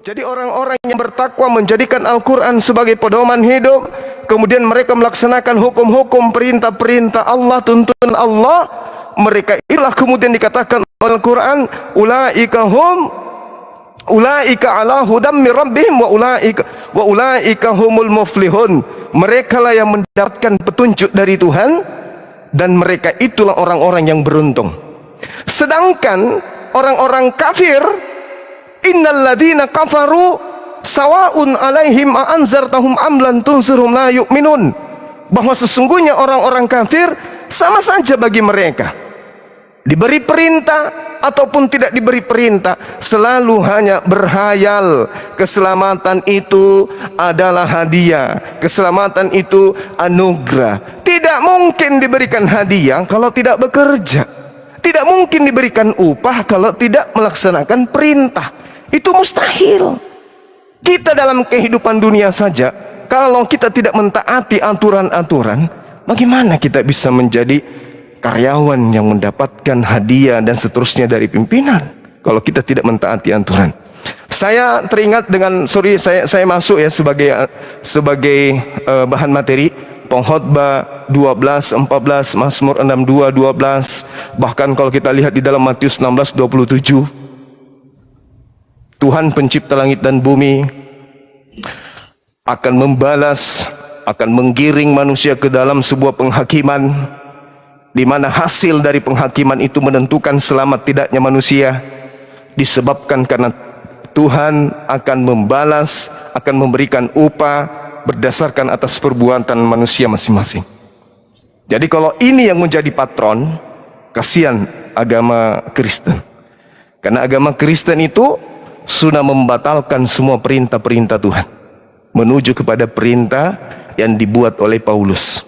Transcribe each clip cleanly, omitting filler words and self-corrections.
Jadi orang-orang yang bertakwa menjadikan Al-Quran sebagai pedoman hidup, kemudian mereka melaksanakan hukum-hukum, perintah-perintah Allah, tuntunan Allah, mereka itulah kemudian dikatakan Al-Quran, ulaika ala hudam min rabbihim wa ulaika humul muflihun. Mereka lah yang mendapatkan petunjuk dari Tuhan, dan mereka itulah orang-orang yang beruntung. Sedangkan orang-orang kafir, innal ladzina kafaru sawaun alaihim a anzartahum am lan tunzirhum la yu'minun, bahwa sesungguhnya orang-orang kafir sama saja bagi mereka, diberi perintah ataupun tidak diberi perintah, selalu hanya berhayal. Keselamatan itu adalah hadiah, keselamatan itu anugerah. Tidak mungkin diberikan hadiah kalau tidak bekerja, tidak mungkin diberikan upah kalau tidak melaksanakan perintah. Itu mustahil. Kita dalam kehidupan dunia saja, kalau kita tidak mentaati aturan-aturan, bagaimana kita bisa menjadi karyawan yang mendapatkan hadiah dan seterusnya dari pimpinan kalau kita tidak mentaati aturan? Saya teringat dengan, saya masuk ya sebagai bahan materi Pengkhotbah 12, 14, Mazmur 62, 12. Bahkan kalau kita lihat di dalam Matius 16, 27, Tuhan pencipta langit dan bumi akan membalas, akan menggiring manusia ke dalam sebuah penghakiman, di mana hasil dari penghakiman itu menentukan selamat tidaknya manusia, disebabkan karena Tuhan akan membalas, akan memberikan upah berdasarkan atas perbuatan manusia masing-masing. Jadi kalau ini yang menjadi patron, kasihan agama Kristen. Karena agama Kristen itu sudah membatalkan semua perintah-perintah Tuhan, menuju kepada perintah yang dibuat oleh Paulus.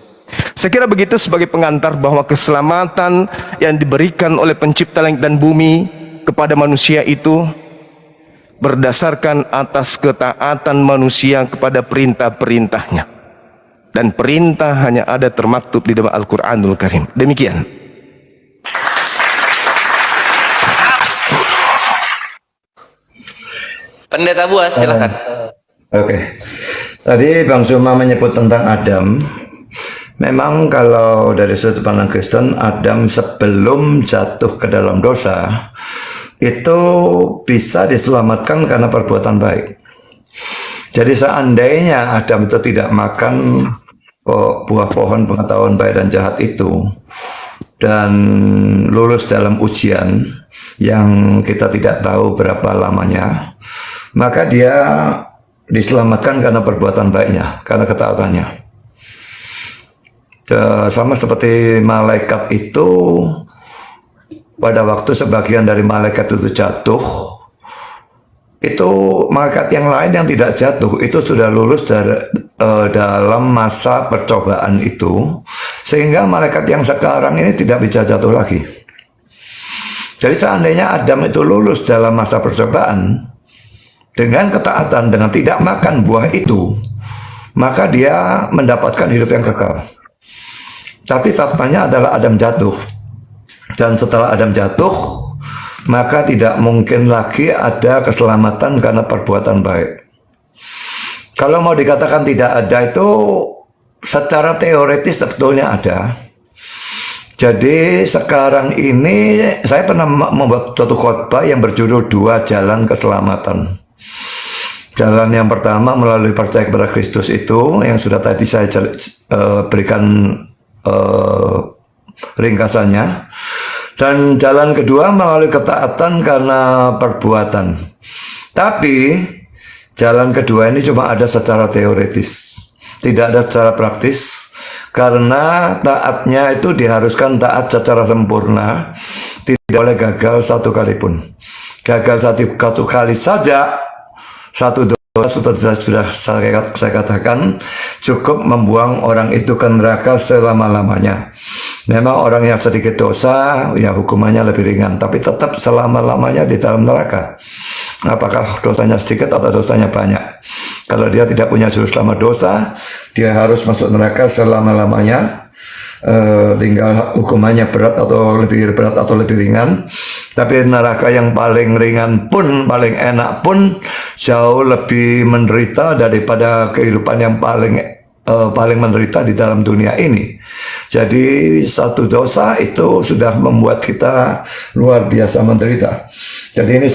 Saya kira begitu sebagai pengantar bahwa keselamatan yang diberikan oleh pencipta langit dan bumi kepada manusia itu berdasarkan atas ketaatan manusia kepada perintah-perintahnya, dan perintah hanya ada termaktub di dalam Al-Quranul Karim. Demikian. Pendeta Buas, silakan. Oke. Tadi Bang Suma menyebut tentang Adam. Memang kalau dari sudut pandang Kristen, Adam sebelum jatuh ke dalam dosa itu bisa diselamatkan karena perbuatan baik. Jadi seandainya Adam itu tidak makan buah pohon pengetahuan baik dan jahat itu, dan lulus dalam ujian yang kita tidak tahu berapa lamanya, maka dia diselamatkan karena perbuatan baiknya, karena ketaatannya. Sama seperti malaikat itu, pada waktu sebagian dari malaikat itu jatuh, itu malaikat yang lain yang tidak jatuh itu sudah lulus dalam masa percobaan itu, sehingga malaikat yang sekarang ini tidak bisa jatuh lagi. Jadi seandainya Adam itu lulus dalam masa percobaan dengan ketaatan, dengan tidak makan buah itu, maka dia mendapatkan hidup yang kekal. Tapi faktanya adalah Adam jatuh, dan setelah Adam jatuh, maka tidak mungkin lagi ada keselamatan karena perbuatan baik. Kalau mau dikatakan tidak ada, itu secara teoretis sebetulnya ada. Jadi sekarang ini saya pernah membuat suatu khotbah yang berjudul 2 Jalan Keselamatan. Jalan yang pertama melalui percaya kepada Kristus itu, yang sudah tadi saya berikan ringkasannya. Dan jalan kedua melalui ketaatan karena perbuatan. Tapi jalan kedua ini cuma ada secara teoretis, tidak ada secara praktis, karena taatnya itu diharuskan taat secara sempurna, tidak boleh gagal satu kali pun. Gagal satu kali saja, satu dosa sudah saya katakan cukup membuang orang itu ke neraka selama-lamanya. Memang orang yang sedikit dosa, ya hukumannya lebih ringan, tapi tetap selama-lamanya di dalam neraka. Apakah dosanya sedikit atau dosanya banyak? Kalau dia tidak punya juru selamat dosa, dia harus masuk neraka selama-lamanya. tinggal hukumannya berat atau lebih berat atau lebih ringan. Tapi neraka yang paling ringan pun, paling enak pun jauh lebih menderita daripada kehidupan yang paling menderita di dalam dunia ini. Jadi satu dosa itu sudah membuat kita luar biasa menderita. Jadi ini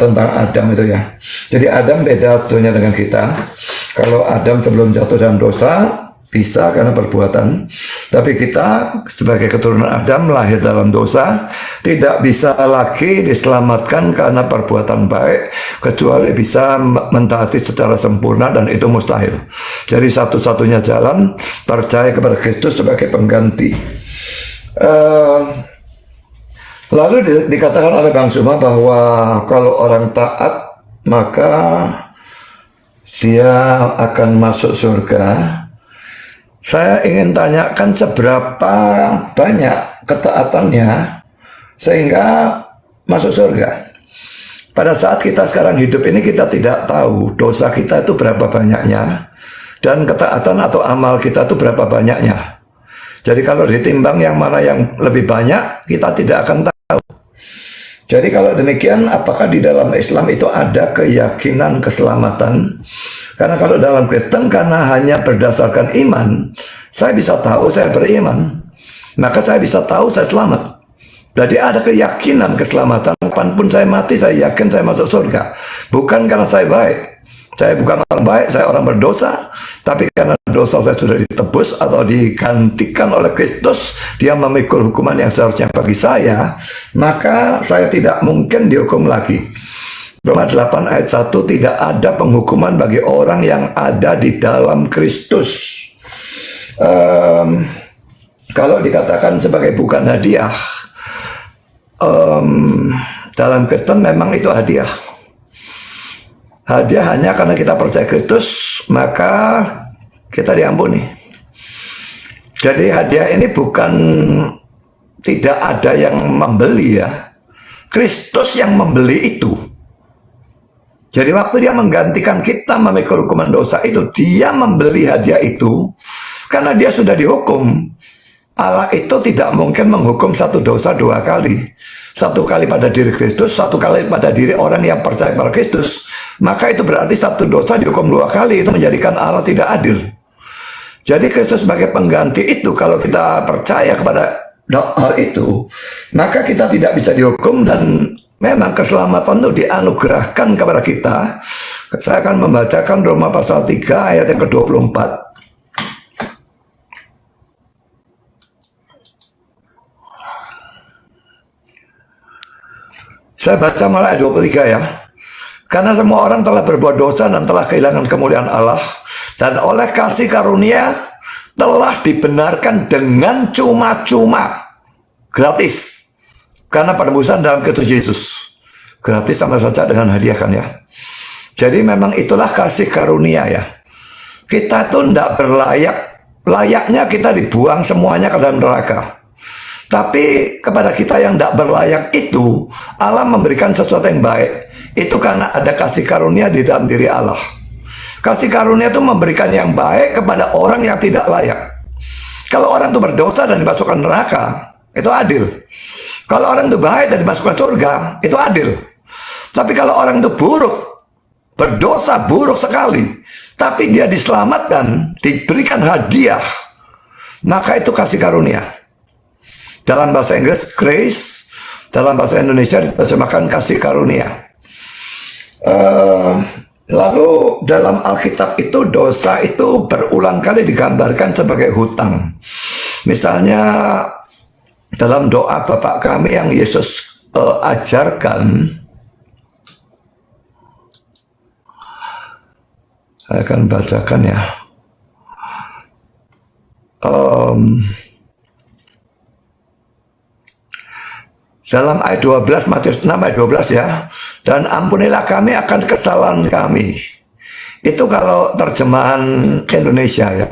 tentang Adam itu ya. Jadi Adam beda sebetulnya dengan kita. Kalau Adam sebelum jatuh dalam dosa bisa karena perbuatan, tapi kita sebagai keturunan Adam lahir dalam dosa, tidak bisa lagi diselamatkan karena perbuatan baik, kecuali bisa mentaati secara sempurna, dan itu mustahil. Jadi satu-satunya jalan percaya kepada Kristus sebagai pengganti. Lalu dikatakan oleh Bang Suma bahwa kalau orang taat maka dia akan masuk surga. Saya ingin tanyakan seberapa banyak ketaatannya sehingga masuk surga. Pada saat kita sekarang hidup ini kita tidak tahu dosa kita itu berapa banyaknya dan ketaatan atau amal kita itu berapa banyaknya. Jadi kalau ditimbang yang mana yang lebih banyak, kita tidak akan tahu. Jadi kalau demikian, apakah di dalam Islam itu ada keyakinan keselamatan? Karena kalau dalam Kristen, karena hanya berdasarkan iman, saya bisa tahu saya beriman, maka saya bisa tahu saya selamat. Jadi ada keyakinan keselamatan. Kapanpun saya mati, saya yakin saya masuk surga. Bukan karena saya baik. Saya bukan orang baik, saya orang berdosa. Tapi karena dosa saya sudah ditebus atau digantikan oleh Kristus, dia memikul hukuman yang seharusnya bagi saya, maka saya tidak mungkin dihukum lagi. Roma 8 ayat 1, tidak ada penghukuman bagi orang yang ada di dalam Kristus. Kalau dikatakan sebagai bukan hadiah, dalam Kristen memang itu hadiah. Hadiah hanya karena kita percaya Kristus, maka kita diampuni. Jadi hadiah ini bukan tidak ada yang membeli ya. Kristus yang membeli itu. Jadi waktu dia menggantikan kita memikul hukuman dosa itu, dia membeli hadiah itu karena dia sudah dihukum. Allah itu tidak mungkin menghukum satu dosa dua kali. Satu kali pada diri Kristus, satu kali pada diri orang yang percaya pada Kristus. Maka itu berarti satu dosa dihukum dua kali, itu menjadikan Allah tidak adil. Jadi Kristus sebagai pengganti itu, kalau kita percaya kepada hal itu, maka kita tidak bisa dihukum dan memang keselamatan itu dianugerahkan kepada kita. Saya akan membacakan Roma pasal 3 ayat yang ke-24. Saya baca malah ayat 23 ya. Karena semua orang telah berbuat dosa dan telah kehilangan kemuliaan Allah, dan oleh kasih karunia telah dibenarkan dengan cuma-cuma, gratis, karena penebusan dalam Kristus Yesus. Gratis sama saja dengan hadiah kan ya. Jadi memang itulah kasih karunia ya. Kita tuh tidak berlayak, layaknya kita dibuang semuanya ke dalam neraka. Tapi kepada kita yang tidak berlayak itu, Allah memberikan sesuatu yang baik. Itu karena ada kasih karunia di dalam diri Allah. Kasih karunia itu memberikan yang baik kepada orang yang tidak layak. Kalau orang itu berdosa dan dimasukkan neraka, itu adil. Kalau orang itu baik dan dimasukkan surga, itu adil. Tapi kalau orang itu buruk, berdosa buruk sekali, tapi dia diselamatkan, diberikan hadiah, maka itu kasih karunia. Dalam bahasa Inggris, grace. Dalam bahasa Indonesia diterjemahkan kasih karunia. Lalu dalam Alkitab itu dosa itu berulang kali digambarkan sebagai hutang. Misalnya dalam doa Bapa kami yang Yesus ajarkan, saya akan bacakan ya. Dalam ayat 12, Matius 6 ayat 12 ya. Dan ampunilah kami akan kesalahan kami. Itu kalau terjemahan Indonesia ya.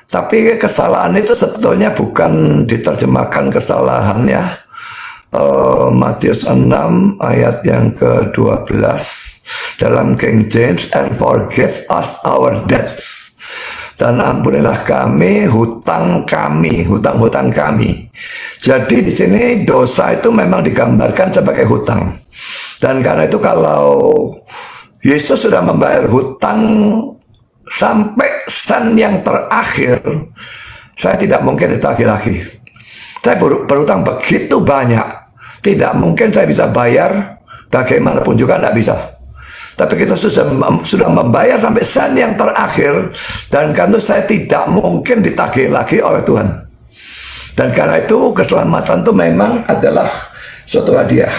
Tapi kesalahan itu sebetulnya bukan diterjemahkan kesalahan ya. Matius 6 ayat yang ke-12. Dalam King James, and forgive us our debts. dan ampunilah kami hutang-hutang kami. Jadi di sini dosa itu memang digambarkan sebagai hutang. Dan karena itu kalau Yesus sudah membayar hutang sampai sen yang terakhir, saya tidak mungkin ditagih lagi. Saya berhutang begitu banyak, tidak mungkin saya bisa bayar bagaimanapun juga, tidak bisa. Tapi kita sudah membayar sampai sen yang terakhir, dan karena itu saya tidak mungkin ditagih lagi oleh Tuhan. Dan karena itu keselamatan itu memang adalah suatu hadiah.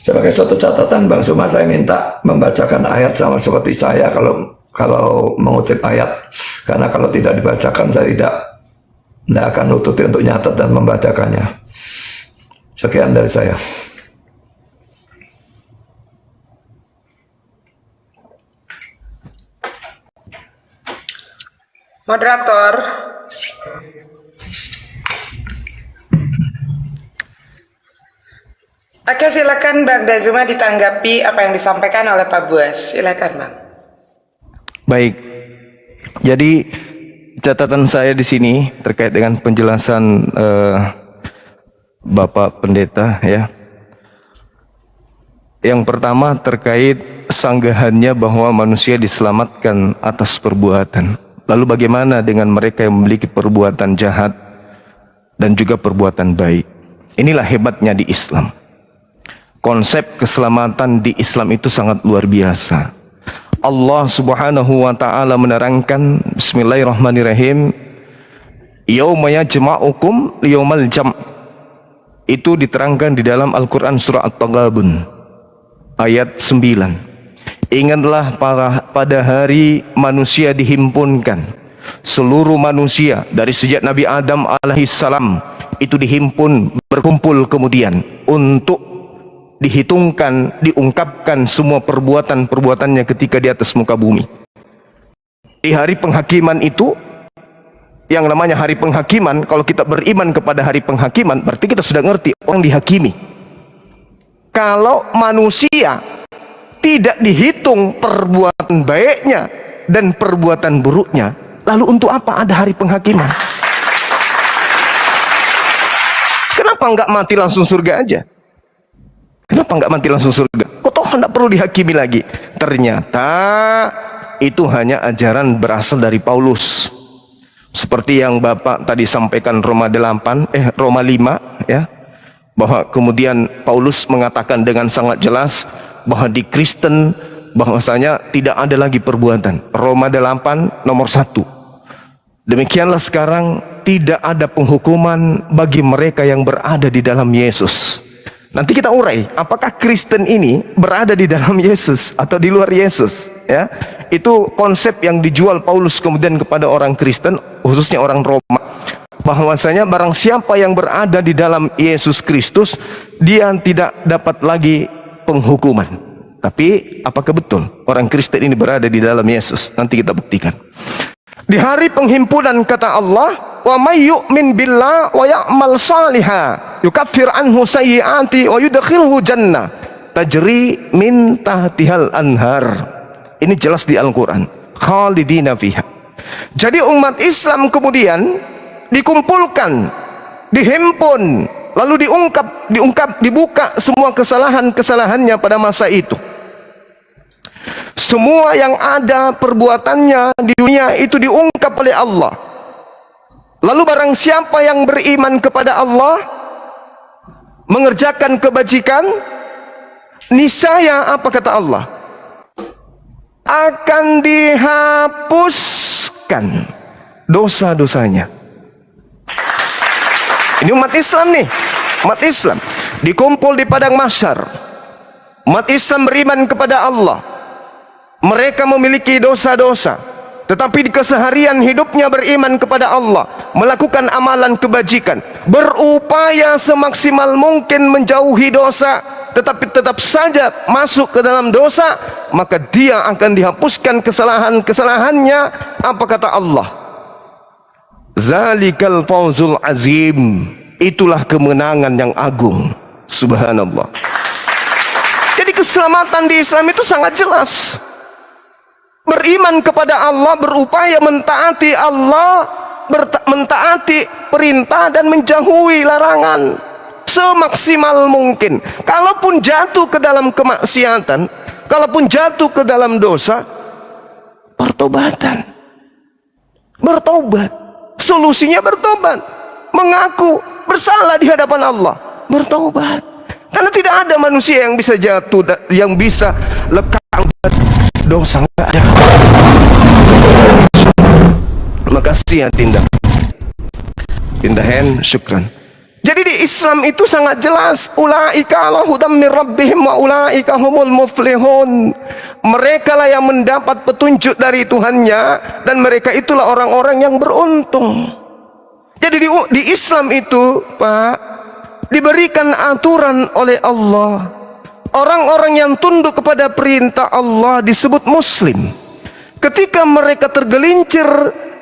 Sebagai suatu catatan, Bang Suma, saya minta membacakan ayat sama seperti saya kalau mengutip ayat, karena kalau tidak dibacakan saya tidak akan nututi untuk nyatat dan membacakannya. Sekian dari saya. Moderator, oke, silakan Bang Dazuma ditanggapi apa yang disampaikan oleh Pak Buas. Silakan, Bang. Baik. Jadi catatan saya di sini terkait dengan penjelasan Bapak Pendeta, ya. Yang pertama terkait sanggahannya bahwa manusia diselamatkan atas perbuatan. Lalu bagaimana dengan mereka yang memiliki perbuatan jahat dan juga perbuatan baik? Inilah hebatnya di Islam. Konsep keselamatan di Islam itu sangat luar biasa. Allah Subhanahu wa taala menerangkan, bismillahirrahmanirrahim, yauma yajma'ukum liyaumal jam'. Itu diterangkan di dalam Al-Qur'an surah At-Taghabun ayat 9. Ingatlah pada hari manusia dihimpunkan. Seluruh manusia dari sejak Nabi Adam alaihissalam itu dihimpun, berkumpul kemudian untuk dihitungkan, diungkapkan semua perbuatan-perbuatannya ketika di atas muka bumi. Di hari penghakiman itu, yang namanya hari penghakiman, kalau kita beriman kepada hari penghakiman, berarti kita sudah ngerti orang dihakimi. Kalau manusia tidak dihitung perbuatan baiknya dan perbuatan buruknya, lalu untuk apa ada hari penghakiman? Kenapa enggak mati langsung surga aja? Kenapa enggak mati langsung surga? Kok toh enggak perlu dihakimi lagi? Ternyata itu hanya ajaran berasal dari Paulus. Seperti yang Bapak tadi sampaikan Roma 5, ya. Bahwa kemudian Paulus mengatakan dengan sangat jelas bahwa di Kristen bahwasanya tidak ada lagi perbuatan. Roma 8 nomor 1. Demikianlah sekarang tidak ada penghukuman bagi mereka yang berada di dalam Yesus. Nanti kita urai apakah Kristen ini berada di dalam Yesus atau di luar Yesus, ya. Itu konsep yang dijual Paulus kemudian kepada orang Kristen, khususnya orang Roma, bahwasanya barang siapa yang berada di dalam Yesus Kristus, dia tidak dapat lagi penghukuman. Tapi apakah betul orang Kristen ini berada di dalam Yesus? Nanti kita buktikan. Di hari penghimpunan kata Allah, wa may yu'min billah wa ya'mal salihah yukaffir anhu sayyi'ati wa yudkhilhu jannah tajri min tahtihal anhar. Ini jelas di Al-Qur'an. Khalidina fiha. Jadi umat Islam kemudian dikumpulkan, dihimpun, lalu dibuka semua kesalahan-kesalahannya pada masa itu. Semua yang ada perbuatannya di dunia itu diungkap oleh Allah. Lalu barang siapa yang beriman kepada Allah, mengerjakan kebajikan, niscaya apa kata Allah? Akan dihapuskan dosa-dosanya. Ini umat Islam nih, umat Islam dikumpul di padang mahsyar. Umat Islam beriman kepada Allah. Mereka memiliki dosa-dosa, tetapi di keseharian hidupnya beriman kepada Allah, melakukan amalan kebajikan, berupaya semaksimal mungkin menjauhi dosa, tetapi tetap saja masuk ke dalam dosa, maka dia akan dihapuskan kesalahan-kesalahannya. Apa kata Allah? Zalikal fawzul azim. Itulah kemenangan yang agung. Subhanallah. Jadi keselamatan di Islam itu sangat jelas. beriman kepada Allah, berupaya mentaati Allah, mentaati perintah dan menjauhi larangan semaksimal mungkin. Kalaupun jatuh ke dalam kemaksiatan, kalaupun jatuh ke dalam dosa, pertobatan, bertobat. Solusinya bertobat, mengaku bersalah di hadapan Allah, bertobat. Karena tidak ada manusia yang bisa jatuh, yang bisa lekang dosa, nggak ada. Makasih ya Tinda Hen, syukran. Jadi di Islam itu sangat jelas, ulaika ala hudam min rabbihim wa ulaika humul muflihun. Mereka lah yang mendapat petunjuk dari Tuhannya, dan mereka itulah orang-orang yang beruntung. Jadi di Islam itu, Pak, diberikan aturan oleh Allah. Orang-orang yang tunduk kepada perintah Allah disebut muslim. Ketika mereka tergelincir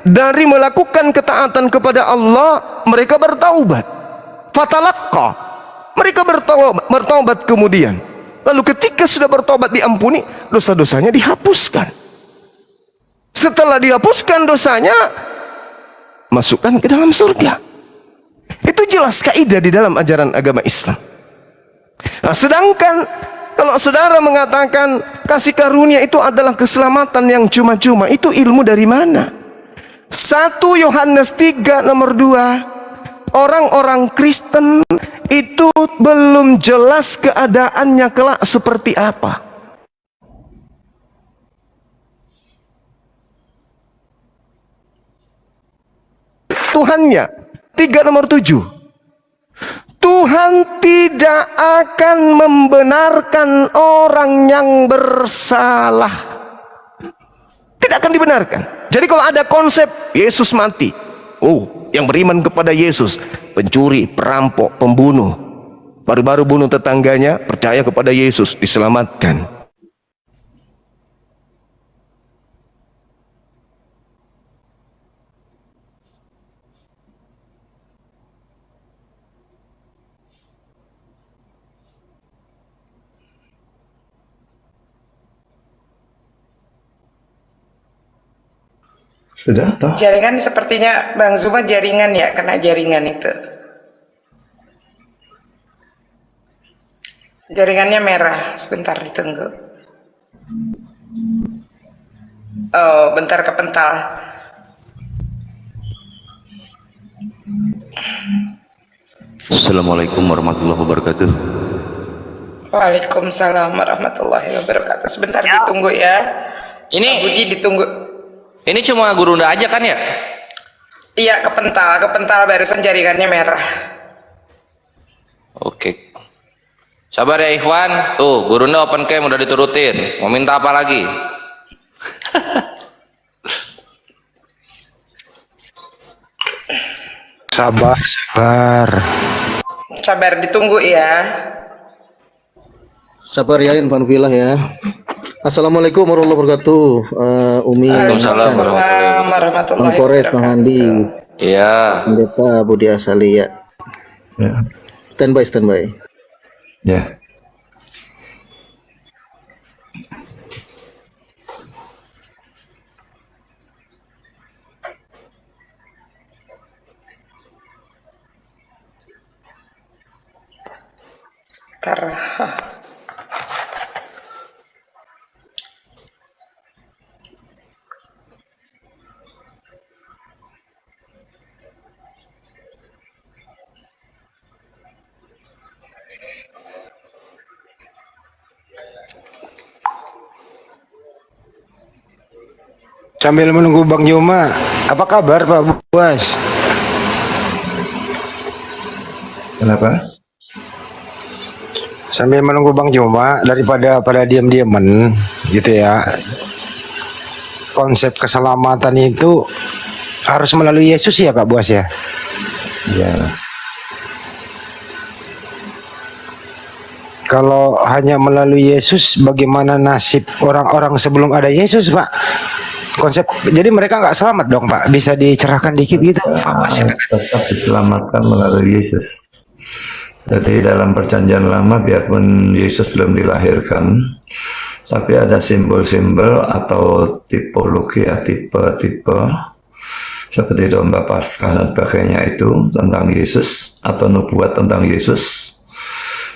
dari melakukan ketaatan kepada Allah, mereka bertaubat. Fatalaqqa, mereka bertobat kemudian. Lalu ketika sudah bertobat diampuni, dosa-dosanya dihapuskan. Setelah dihapuskan dosanya, masukkan ke dalam surga. Itu jelas kaidah di dalam ajaran agama Islam. Nah, sedangkan kalau saudara mengatakan kasih karunia itu adalah keselamatan yang cuma-cuma, itu ilmu dari mana? 1 Yohanes 3 nomor 2. Orang-orang Kristen itu belum jelas keadaannya kelak seperti apa. Tuhannya 3 nomor 7. Tuhan tidak akan membenarkan orang yang bersalah. Tidak akan dibenarkan. Jadi kalau ada konsep Yesus mati, yang beriman kepada Yesus, pencuri, perampok, pembunuh, baru-baru bunuh tetangganya, percaya kepada Yesus, diselamatkan. Sudah toh? Jaringan sepertinya Bang Zuma jaringan ya, kena jaringan itu. Jaringannya merah, sebentar ditunggu. Oh, bentar kepental. Assalamualaikum warahmatullahi wabarakatuh. Waalaikumsalam warahmatullahi wabarakatuh. Sebentar ditunggu ya. Ini Pak Budi ditunggu. Ini cuma Gurunda aja kan ya? Iya, kepental barusan jaringannya merah. Oke. Sabar ya Ikhwan. Tuh, Gurunda open cam udah diturutin. Mau minta apa lagi? Sabar. Sabar ditunggu ya. Sabar ya Infan Filah ya. Assalamualaikum warahmatullahi wabarakatuh. Umi, Waalaikumsalam warahmatullahi Bang Kores, wabarakatuh. Bang Handi, Iya. Pendeta Budi Asali ya. Ya. Standby. Ya. Karena Sambil menunggu Bang Juma, apa kabar Pak Buas? Kenapa? Sambil menunggu Bang Juma, daripada pada diam-diaman gitu ya. Konsep keselamatan itu harus melalui Yesus ya Pak Buas ya? Ya. Kalau hanya melalui Yesus, bagaimana nasib orang-orang sebelum ada Yesus Pak? Konsep, jadi mereka nggak selamat dong Pak? Bisa dicerahkan dikit gitu Pak Buas? Tetap diselamatkan melalui Yesus. Jadi dalam perjanjian lama, biarpun Yesus belum dilahirkan, Tapi ada simbol-simbol atau tipologi ya, tipe-tipe seperti domba Paskah dan sebagainya itu tentang Yesus atau nubuat tentang Yesus.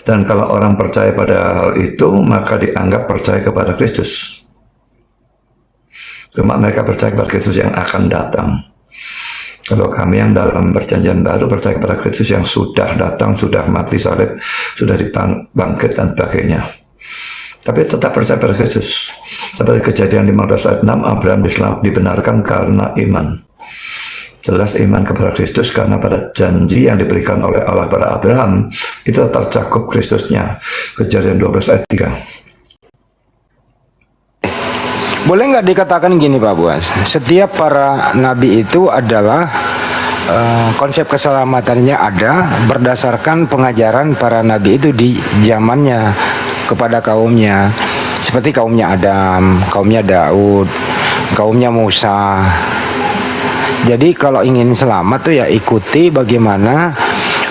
Dan kalau orang percaya pada hal itu, maka dianggap percaya kepada Kristus. Cuma mereka percaya kepada Kristus yang akan datang. Kalau kami yang dalam perjanjian baru percaya kepada Kristus yang sudah datang, sudah mati salib, sudah dibangkit dan sebagainya. Tapi tetap percaya pada Kristus. Seperti Kejadian 15 ayat 6, Abraham dibenarkan karena iman. Jelas iman kepada Kristus karena pada janji yang diberikan oleh Allah pada Abraham itu tercakup Kristusnya. Kejadian 12 ayat 3. Boleh nggak dikatakan gini Pak Buas, setiap para nabi itu adalah konsep keselamatannya ada berdasarkan pengajaran para nabi itu di zamannya kepada kaumnya, seperti kaumnya Adam, kaumnya Daud, kaumnya Musa. Jadi kalau ingin selamat tuh ya ikuti bagaimana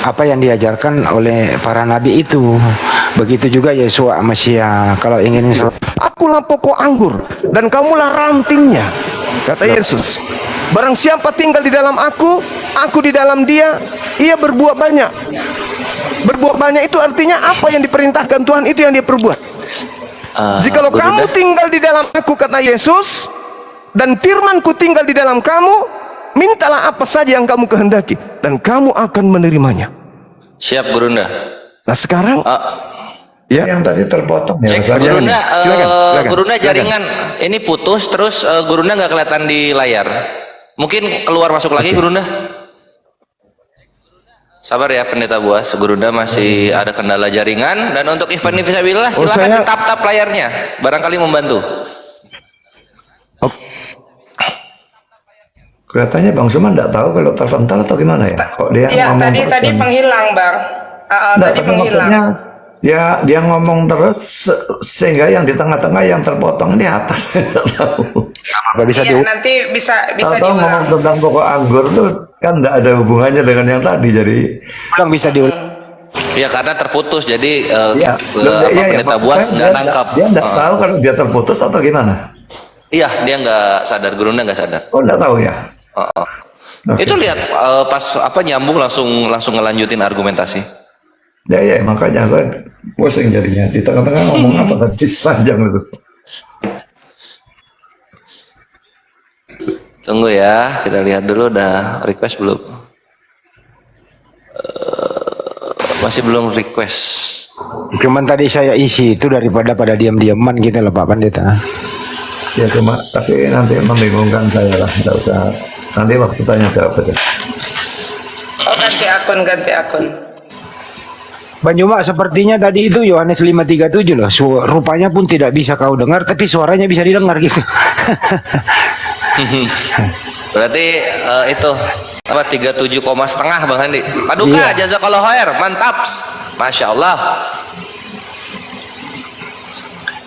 apa yang diajarkan oleh para nabi itu. Begitu juga Yesua Mesia. Kalau ingin selamat, Akulah pokok anggur dan kamulah rantingnya, kata Yesus. Barang siapa tinggal di dalam aku di dalam dia, ia berbuah banyak. Berbuah banyak itu artinya apa yang diperintahkan Tuhan itu yang dia perbuat. Jikalau kamu tinggal di dalam aku, kata Yesus, dan firmanku tinggal di dalam kamu, mintalah apa saja yang kamu kehendaki dan kamu akan menerimanya. Siap Gurunda. Nah sekarang ya, Yang tadi terpotong ya. Cek Ustaz. Gurunda, silakan. Gurunda jaringan ini putus terus Gurunda nggak kelihatan di layar. Mungkin keluar masuk lagi Gurunda. Sabar ya Pendeta Buas, Gurunda masih ada kendala jaringan. Dan untuk event Fisabilillah silakan ditap-tap layarnya, barangkali membantu. Kelihatannya Bang Suman nggak tahu kalau terpental atau gimana ya? Kok dia Iya, ngomong tadi terus? penghilang, Bang. Nggak, Tadi tapi penghilang. maksudnya dia ngomong terus sehingga yang di tengah-tengah yang terpotong di atas nggak tahu. nggak bisa Iya, nanti bisa Atau diulang. ngomong tentang pokok anggur terus kan nggak ada hubungannya dengan yang tadi, jadi diulang, bisa diulang. Ya karena terputus jadi ya, Pendeta Buas nggak nangkap. Dia nggak tahu kalau dia terputus atau gimana? Iya dia nggak sadar, Gurunda nggak sadar. Oh nggak tahu ya. Oke. Itu lihat pas nyambung langsung ngelanjutin argumentasi. Ya makanya saya pusing jadinya di tengah-tengah ngomong apa tadi panjang itu. Tunggu ya, kita lihat dulu udah request belum? Masih belum request. Cuman tadi saya isi itu daripada pada diam-diaman gitu lah Pak Pendeta. Ya cuma tapi nanti membingungkan saya lah, nggak usah. Nanti waktu tanya jawab aja. Oh, ganti akun. Bang Juma, sepertinya tadi itu Yohanes 5:37 loh. Rupanya pun tidak bisa kau dengar, tapi suaranya bisa didengar gitu. Berarti itu apa 37,5 Bang Handi. Paduka jazakallahu khair, mantap. Masya Allah.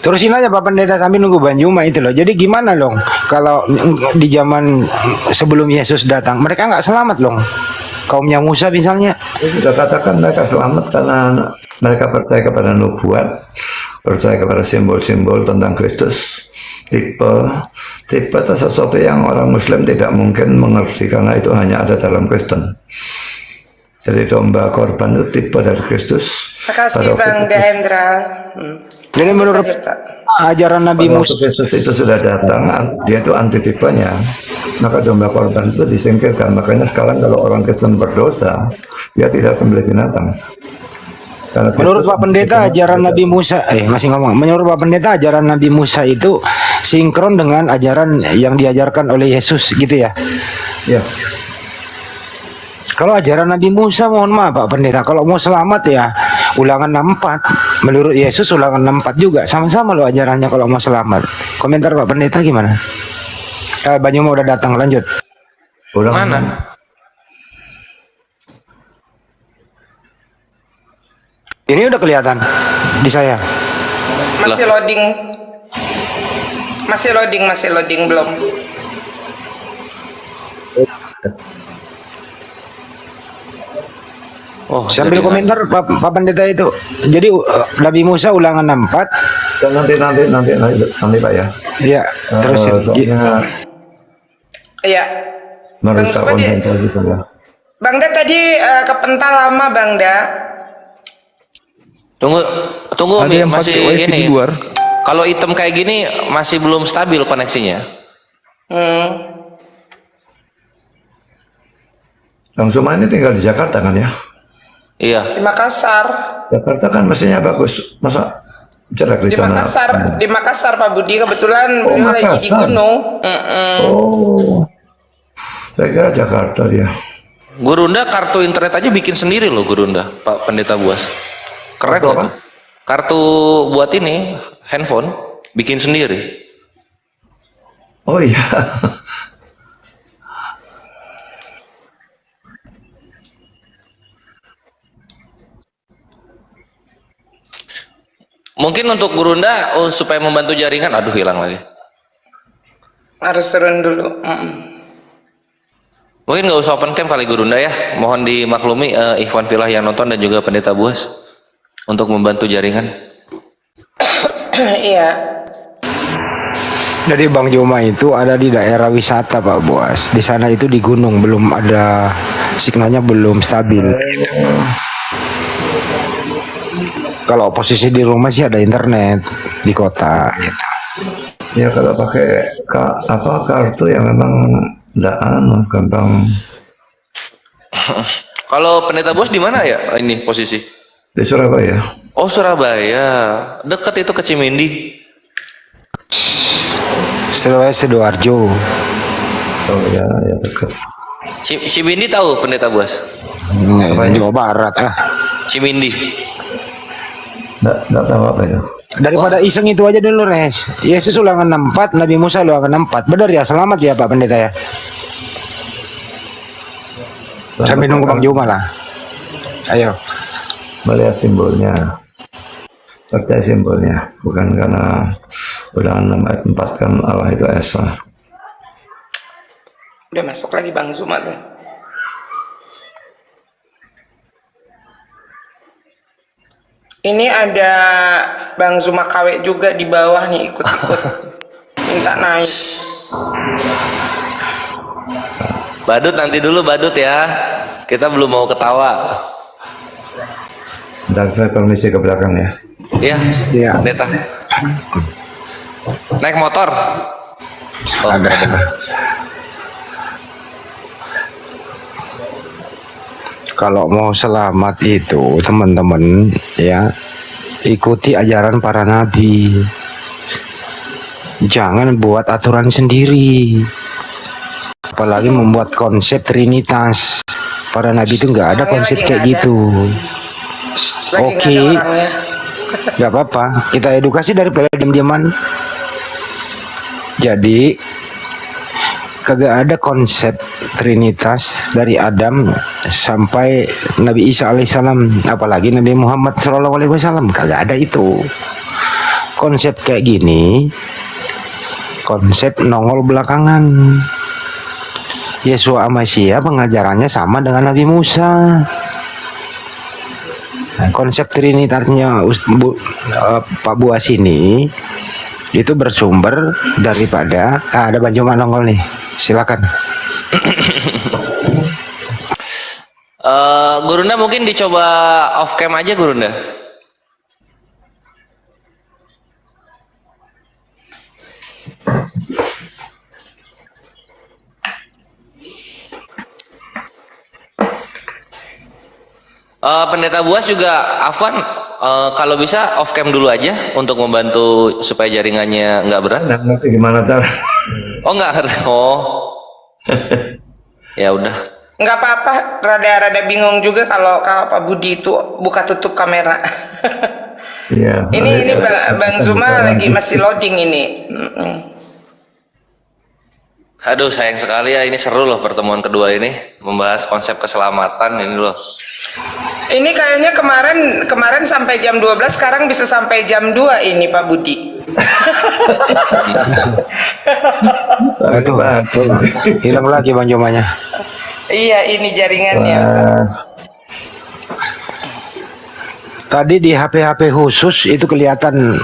Terusin aja Pak Pendeta sambil nunggu Bang Juma itu loh. Jadi gimana dong kalau di zaman sebelum Yesus datang mereka nggak selamat dong? Kaumnya Musa misalnya. Saya sudah katakan mereka selamat karena mereka percaya kepada nubuat, percaya kepada simbol-simbol tentang Kristus. Tipe itu sesuatu yang orang Muslim tidak mungkin mengerti karena itu hanya ada dalam Kristen. Jadi domba korban itu tipe dari Kristus. Makasih Pada Bang waktu Dehendra. Jadi menurut ajaran Nabi Pada Musa waktu Kristus itu sudah datang, dia itu antitipenya. Maka domba korban itu disingkirkan. Makanya sekarang kalau orang Kristen berdosa, dia tidak sembelih binatang. Karena menurut Kristus Pak Pendeta ajaran Nabi Musa masih ngomong. Menurut Pak Pendeta ajaran Nabi Musa itu sinkron dengan ajaran yang diajarkan oleh Yesus gitu ya. Ya, Kalau ajaran Nabi Musa mohon maaf Pak Pendeta, kalau mau selamat ya Ulangan 64. Menurut Yesus Ulangan 64 juga sama-sama loh ajarannya kalau mau selamat. Komentar Pak Pendeta gimana? Banyuma udah datang, lanjut. orang Mana? Ini udah kelihatan di saya. Masih loading belum. Oh, Sambil jaringan. komentar Pak Pendeta itu. Jadi Nabi Musa ulangan 64. Dan nanti Pak ya. Ya, terus Soalnya Iya. merusak Bang, seperti- konsentrasi saya. Bangda tadi kepental lama Bangda. Tunggu Ada Mi, yang masih pakai wifi ini. di luar. Kalau item kayak gini masih belum stabil koneksinya. Bang Suma ini tinggal di Jakarta kan ya? Iya. Di Makassar. Jakarta kan mestinya bagus. Masa jelek di Di sana? Makassar, di Makassar Pak Budi, kebetulan Oh, beliau lagi di Makassar. gunung. Oh, saya kira Jakarta dia. Gurunda kartu internet aja bikin sendiri loh Gurunda, Pak Pendeta Buas. Keren Kartu loh apa? tuh. Kartu buat ini handphone bikin sendiri. Oh iya. Mungkin untuk Gurunda supaya membantu jaringan, aduh hilang lagi. Harus turun dulu. Mungkin nggak usah open cam kali Gurunda ya. Mohon dimaklumi Ikhwan Filah yang nonton dan juga Pendeta Buas untuk membantu jaringan. Iya. Jadi Bang Joma itu ada di daerah wisata Pak Buas. Di sana itu di gunung, belum ada signalnya, belum stabil. Kalau posisi di rumah sih ada internet di kota. Gitu. Ya kalau pakai kartu yang memang tidak gampang. Kalau Pendeta Buas di mana ya ini posisi? Di Surabaya. Oh Surabaya, dekat itu ke Cimindi. Sidoarjo. Oh ya, ya dekat. Cimindi tahu Pendeta Buas? Jawa Barat Cimindi. Nggak tahu apa itu. Daripada iseng itu aja dulu Res. Yesus ulangan 64, Nabi Musa ulangan 64. Benar ya, selamat ya Pak Pendeta ya. Sambil nunggu Bang Joma lah. Ayo. Melihat simbolnya. Percaya simbolnya. Bukan karena ulangan 6 ayat 4 kan Allah itu Esa. Udah masuk lagi Bang Zuma tuh. Ini ada Bang Zuma KW juga di bawah nih ikut-ikut. Minta naik. Badut nanti dulu Badut ya. Kita belum mau ketawa. Dan saya permisi ke belakang ya. Iya. Iya. Pendeta. Naik motor. Oh, Ada. Kalau mau selamat itu teman-teman ya, ikuti ajaran para nabi. Jangan buat aturan sendiri. Apalagi membuat konsep trinitas. Para nabi itu nggak ada konsep kayak gitu. Lagi nggak Oke. ada orangnya. Nggak apa-apa, kita edukasi daripada diam-diaman. Jadi kagak ada konsep trinitas dari Adam sampai Nabi Isa alaihissalam, apalagi Nabi Muhammad sallallahu alaihi wasallam, kagak ada itu. Konsep kayak gini, konsep nongol belakangan. Yesua Masya pengajarannya sama dengan Nabi Musa. Nah, konsep trinitasnya Pak Buas ini itu bersumber daripada ada Banjoma nongol nih, silakan. Gurunda mungkin dicoba off cam aja Gurunda. Pendeta Buas juga Afwan kalau bisa off cam dulu aja untuk membantu supaya jaringannya nggak berat. Nah, nanti gimana tar? Oh nggak, oh ya udah. Nggak apa-apa, rada-rada bingung juga kalau Pak Budi itu buka tutup kamera. Iya. Ini Bang Zuma lagi masih loading ini. Aduh sayang sekali ya, ini seru loh pertemuan kedua ini membahas konsep keselamatan ini loh. Ini kayaknya kemarin sampai jam 12, sekarang bisa sampai jam 2 ini Pak Budi. Itu hilang lagi Banjomanya. Iya, ini jaringannya. tadi di HP-HP khusus itu kelihatan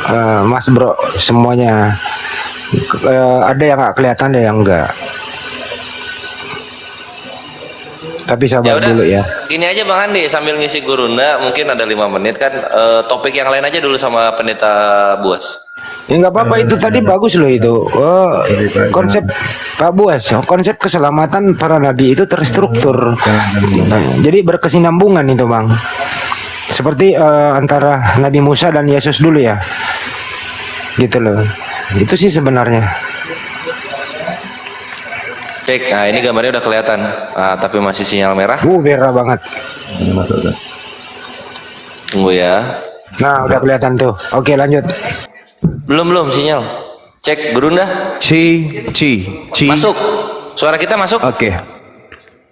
Mas Bro semuanya. Ada yang nggak kelihatan, ada yang enggak. Tapi Ya sabar udah, dulu ya. gini aja Bang Andi sambil ngisi gurunda, mungkin ada 5 menit kan, topik yang lain aja dulu sama pendeta Buas. Ya nggak apa-apa, itu tadi bagus loh itu. Oh, konsep Pak Buas, konsep keselamatan para nabi itu terstruktur. Nah, jadi berkesinambungan itu Bang. Seperti antara Nabi Musa dan Yesus dulu ya. Gitu loh. Itu sih sebenarnya. Cek, nah ini gambarnya udah kelihatan, tapi masih sinyal merah. Merah banget. Tunggu ya. Nah, udah kelihatan tuh. Oke, lanjut. Belum sinyal. Cek gurunda. Ci. Masuk. Suara kita masuk? Oke.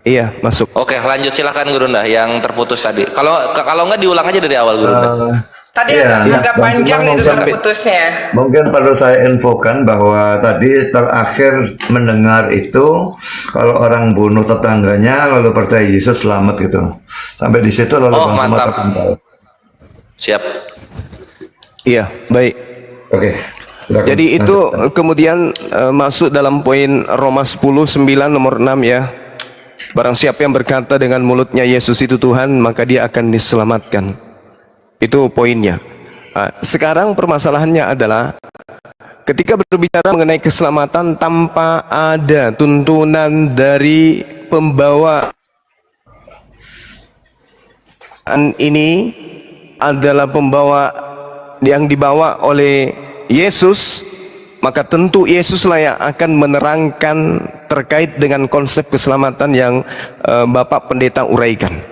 Iya, masuk. Oke, lanjut silakan gurunda yang terputus tadi. Kalau nggak diulang aja dari awal gurunda. Tadi Iya, agak panjang Bang, itu sampai- putusnya. Mungkin perlu saya infokan bahwa tadi terakhir mendengar itu kalau orang bunuh tetangganya lalu percaya Yesus selamat gitu. Sampai di situ lalu Oh, Bang Suma mantap. terpental. Siap. Iya, baik. Oke. silakan. Jadi itu Lanjutkan. kemudian masuk dalam poin Roma 10:9 nomor 6 ya. Barang siapa yang berkata dengan mulutnya Yesus itu Tuhan, maka dia akan diselamatkan. Itu poinnya. Sekarang permasalahannya adalah ketika berbicara mengenai keselamatan tanpa ada tuntunan dari pembawa ini adalah pembawa yang dibawa oleh Yesus, maka tentu Yesuslah yang akan menerangkan terkait dengan konsep keselamatan yang Bapak Pendeta uraikan.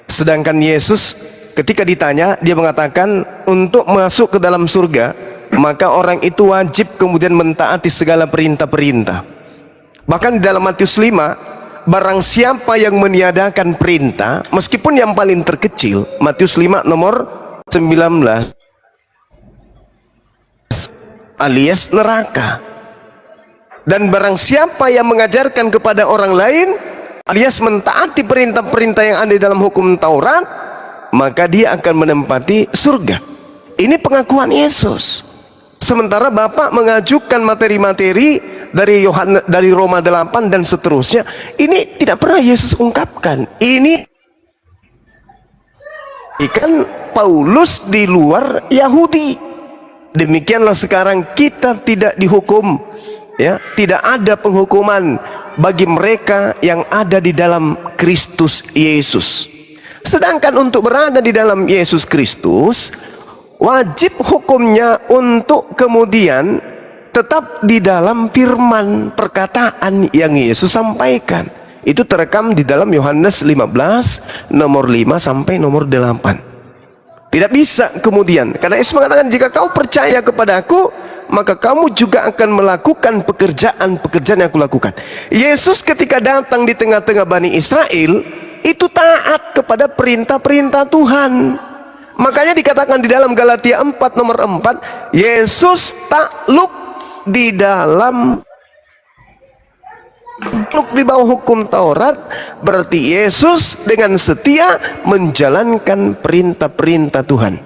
Sedangkan Yesus ketika ditanya, dia mengatakan untuk masuk ke dalam surga, maka orang itu wajib kemudian mentaati segala perintah-perintah. Bahkan di dalam Matius 5, barang siapa yang meniadakan perintah, meskipun yang paling terkecil, Matius 5 nomor 19, alias neraka. Dan barang siapa yang mengajarkan kepada orang lain, alias mentaati perintah-perintah yang ada di dalam hukum Taurat, maka dia akan menempati surga. Ini pengakuan Yesus. Sementara Bapak mengajukan materi-materi dari Roma 8 dan seterusnya, ini tidak pernah Yesus ungkapkan. Ini kan Paulus di luar Yahudi. Demikianlah sekarang kita tidak dihukum, ya, tidak ada penghukuman bagi mereka yang ada di dalam Kristus Yesus. Sedangkan untuk berada di dalam Yesus Kristus, wajib hukumnya untuk kemudian tetap di dalam firman perkataan yang Yesus sampaikan. Itu terekam di dalam Yohanes 15 nomor 5 sampai nomor 8. Tidak bisa kemudian, karena Yesus mengatakan jika kau percaya kepada aku, maka kamu juga akan melakukan pekerjaan-pekerjaan yang aku lakukan. Yesus ketika datang di tengah-tengah Bani Israel, itu taat kepada perintah-perintah Tuhan. Makanya dikatakan di dalam Galatia 4 nomor 4, Yesus takluk di dalam di bawah hukum Taurat, berarti Yesus dengan setia menjalankan perintah-perintah Tuhan.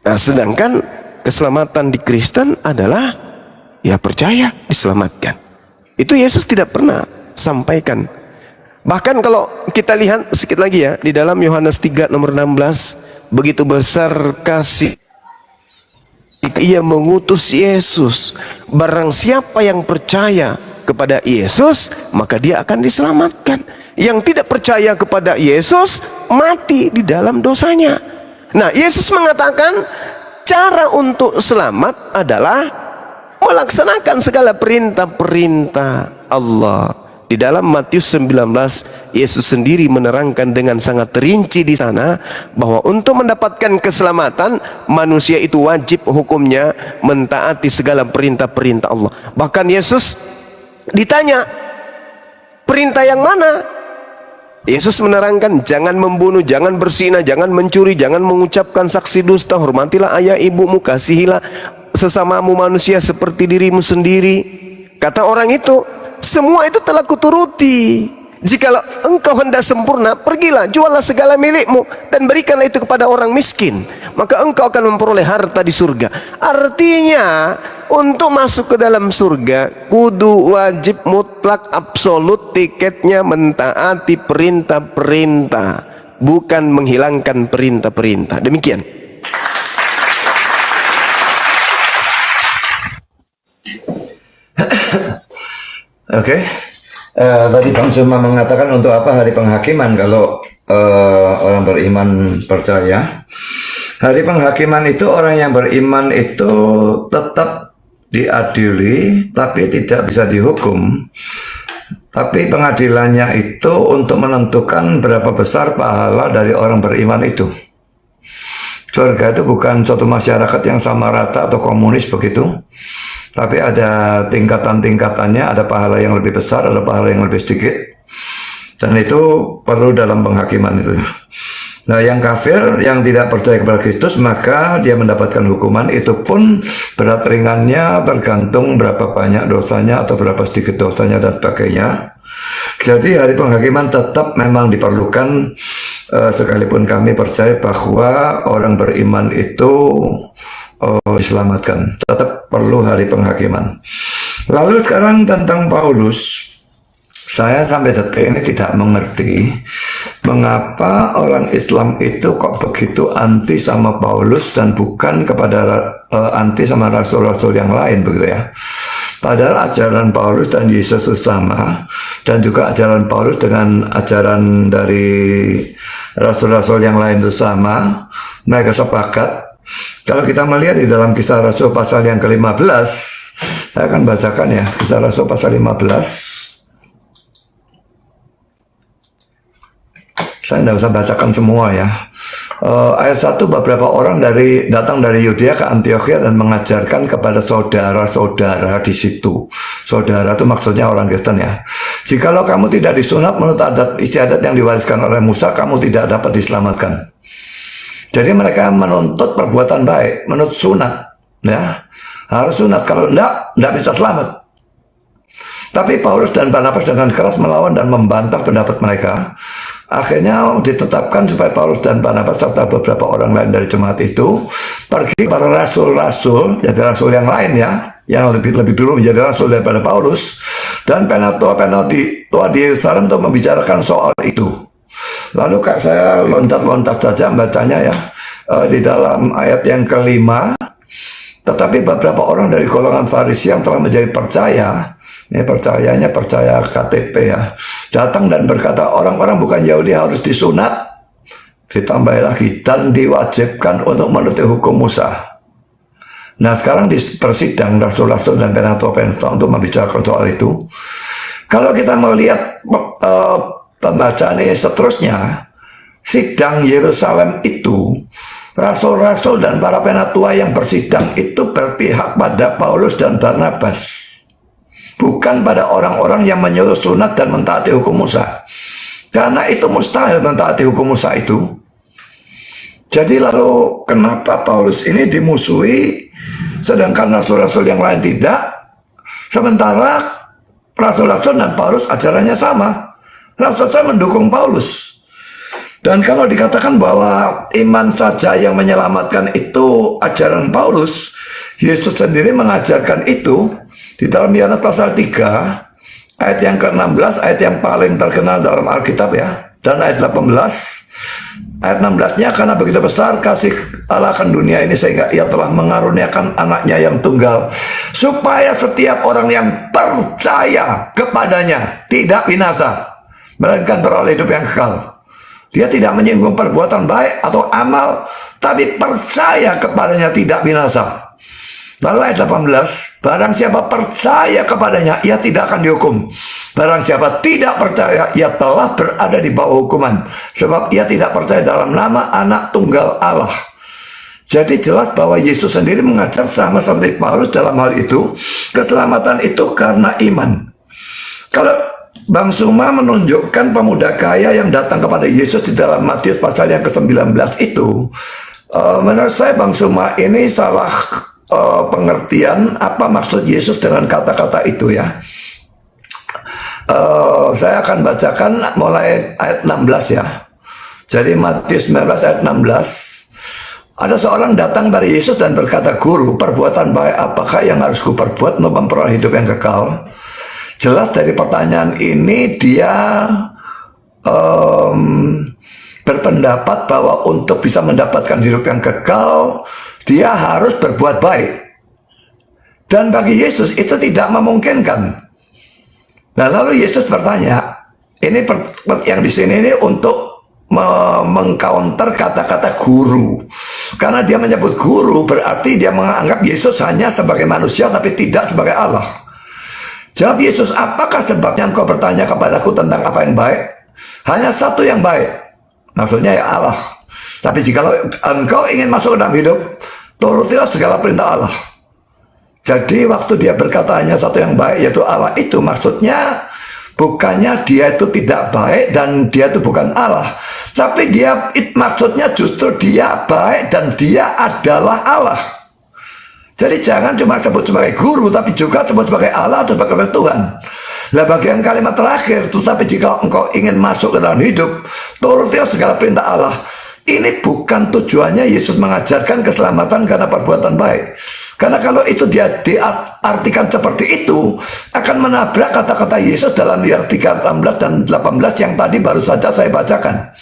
Nah, sedangkan keselamatan di Kristen adalah ya percaya diselamatkan. Itu Yesus tidak pernah sampaikan. Bahkan kalau kita lihat sedikit lagi ya, di dalam Yohanes 3 nomor 16, begitu besar kasih ia mengutus Yesus. Barang siapa yang percaya kepada Yesus, maka dia akan diselamatkan. Yang tidak percaya kepada Yesus, mati di dalam dosanya. Nah, Yesus mengatakan cara untuk selamat adalah melaksanakan segala perintah-perintah Allah. Di dalam Matius 19, Yesus sendiri menerangkan dengan sangat rinci di sana bahwa untuk mendapatkan keselamatan, manusia itu wajib hukumnya mentaati segala perintah-perintah Allah. Bahkan Yesus ditanya, perintah yang mana? Yesus menerangkan, jangan membunuh, jangan berzina, jangan mencuri, jangan mengucapkan saksi dusta, hormatilah ayah ibumu, kasihilah sesamamu manusia seperti dirimu sendiri. Kata orang itu, semua itu telah kuturuti. Jikalau engkau hendak sempurna, pergilah, juallah segala milikmu dan berikanlah itu kepada orang miskin, maka engkau akan memperoleh harta di surga. Artinya, untuk masuk ke dalam surga, kudu wajib mutlak absolut tiketnya mentaati perintah-perintah, bukan menghilangkan perintah-perintah. Demikian. Oke. Tadi Bang Suma mengatakan untuk apa hari penghakiman kalau orang beriman percaya. Hari penghakiman itu orang yang beriman itu tetap diadili tapi tidak bisa dihukum. Tapi pengadilannya itu untuk menentukan berapa besar pahala dari orang beriman itu. Surga itu bukan suatu masyarakat yang sama rata atau komunis begitu. Tapi ada tingkatan-tingkatannya, ada pahala yang lebih besar, ada pahala yang lebih sedikit. Dan itu perlu dalam penghakiman itu. Nah, yang kafir, yang tidak percaya kepada Kristus, maka dia mendapatkan hukuman. Itu pun berat ringannya tergantung berapa banyak dosanya atau berapa sedikit dosanya dan sebagainya. Jadi hari penghakiman tetap memang diperlukan, sekalipun kami percaya bahwa orang beriman itu diselamatkan, tetap perlu hari penghakiman. Lalu sekarang tentang Paulus, saya sampai detik ini tidak mengerti mengapa orang Islam itu kok begitu anti sama Paulus dan bukan kepada anti sama rasul-rasul yang lain begitu ya. Padahal ajaran Paulus dan Yesus itu sama, dan juga ajaran Paulus dengan ajaran dari rasul-rasul yang lain itu sama. Mereka sepakat. Kalau kita melihat di dalam Kisah Rasul pasal yang ke-15, saya akan bacakan ya, Kisah Rasul pasal 15. Saya tidak usah bacakan semua ya. Ayat 1, beberapa orang datang dari Yudea ke Antiokhia dan mengajarkan kepada saudara-saudara di situ. Saudara itu maksudnya orang Kristen ya. Jikalau kamu tidak disunat menurut adat istiadat yang diwariskan oleh Musa, kamu tidak dapat diselamatkan. Jadi mereka menuntut perbuatan baik, menurut sunat, ya harus sunat. Kalau tidak bisa selamat. Tapi Paulus dan Barnabas dengan keras melawan dan membantah pendapat mereka. Akhirnya ditetapkan supaya Paulus dan Barnabas serta beberapa orang lain dari jemaat itu pergi para rasul-rasul, jadi rasul yang lain ya, yang lebih dulu menjadi rasul daripada Paulus, dan penatua di Yerusalem untuk membicarakan soal itu. Lalu saya loncat-loncat saja membacanya ya, di dalam ayat yang ke-5. Tetapi beberapa orang dari golongan Farisi yang telah menjadi percaya, ini percayanya percaya KTP ya, datang dan berkata, orang-orang bukan Yahudi harus disunat, ditambah lagi, dan diwajibkan untuk menuruti hukum Musa. Nah sekarang di persidang rasul-rasul dan penatua-penatua untuk membicarakan soal itu. Kalau kita melihat pembacaan ini seterusnya, sidang Yerusalem itu, rasul-rasul dan para penatua yang bersidang itu berpihak pada Paulus dan Barnabas, bukan pada orang-orang yang menyuruh sunat dan mentaati hukum Musa, karena itu mustahil mentaati hukum Musa itu. Jadi lalu kenapa Paulus ini dimusuhi sedangkan rasul-rasul yang lain tidak, sementara rasul-rasul dan Paulus ajarannya sama. Rasul-rasul mendukung Paulus. Dan kalau dikatakan bahwa iman saja yang menyelamatkan itu ajaran Paulus, Yesus sendiri mengajarkan itu di dalam Yohanes pasal 3 ayat yang ke-16, ayat yang paling terkenal dalam Alkitab ya, dan ayat 18. Ayat 16-nya, karena begitu besar kasih Allah akan dunia ini sehingga ia telah mengaruniakan anaknya yang tunggal, supaya setiap orang yang percaya kepadanya tidak binasa, melainkan beroleh hidup yang kekal. Dia tidak menyinggung perbuatan baik atau amal, tapi percaya kepadanya tidak binasa. Lalu ayat 18, barang siapa percaya kepadanya, ia tidak akan dihukum. Barang siapa tidak percaya, ia telah berada di bawah hukuman, sebab ia tidak percaya dalam nama anak tunggal Allah. Jadi jelas bahwa Yesus sendiri mengajar sama seperti Paulus dalam hal itu, keselamatan itu karena iman. Kalau Bang Suma menunjukkan pemuda kaya yang datang kepada Yesus di dalam Matius pasal yang ke-19 itu, menurut saya Bang Suma ini salah pengertian apa maksud Yesus dengan kata-kata itu ya. Saya akan bacakan mulai ayat 16 ya. Jadi Matius 19 ayat 16. Ada seorang datang dari Yesus dan berkata, "Guru, perbuatan baik apakah yang harus kuperbuat untuk memperoleh hidup yang kekal?" Jelas dari pertanyaan ini dia berpendapat bahwa untuk bisa mendapatkan hidup yang kekal, dia harus berbuat baik. Dan bagi Yesus itu tidak memungkinkan. Nah, lalu Yesus bertanya, ini yang di sini ini untuk mengcounter kata-kata guru. Karena dia menyebut guru berarti dia menganggap Yesus hanya sebagai manusia tapi tidak sebagai Allah. Jawab Yesus, "Apakah sebabnya engkau bertanya kepadaku tentang apa yang baik? Hanya satu yang baik." Maksudnya ya Allah. Tapi jika engkau ingin masuk ke dalam hidup, turutilah segala perintah Allah. Jadi waktu dia berkata hanya satu yang baik, yaitu Allah itu, maksudnya bukannya dia itu tidak baik dan dia itu bukan Allah. Tapi maksudnya justru dia baik dan dia adalah Allah. Jadi jangan cuma sebut sebagai guru, tapi juga sebut sebagai Allah atau sebagai Tuhan. Lah bagian kalimat terakhir, tetapi jika engkau ingin masuk ke dalam hidup, turutilah segala perintah Allah. Ini bukan tujuannya Yesus mengajarkan keselamatan karena perbuatan baik. Karena kalau itu dia diartikan seperti itu, akan menabrak kata-kata Yesus dalam Yohanes 3:16 dan 18 yang tadi baru saja saya bacakan.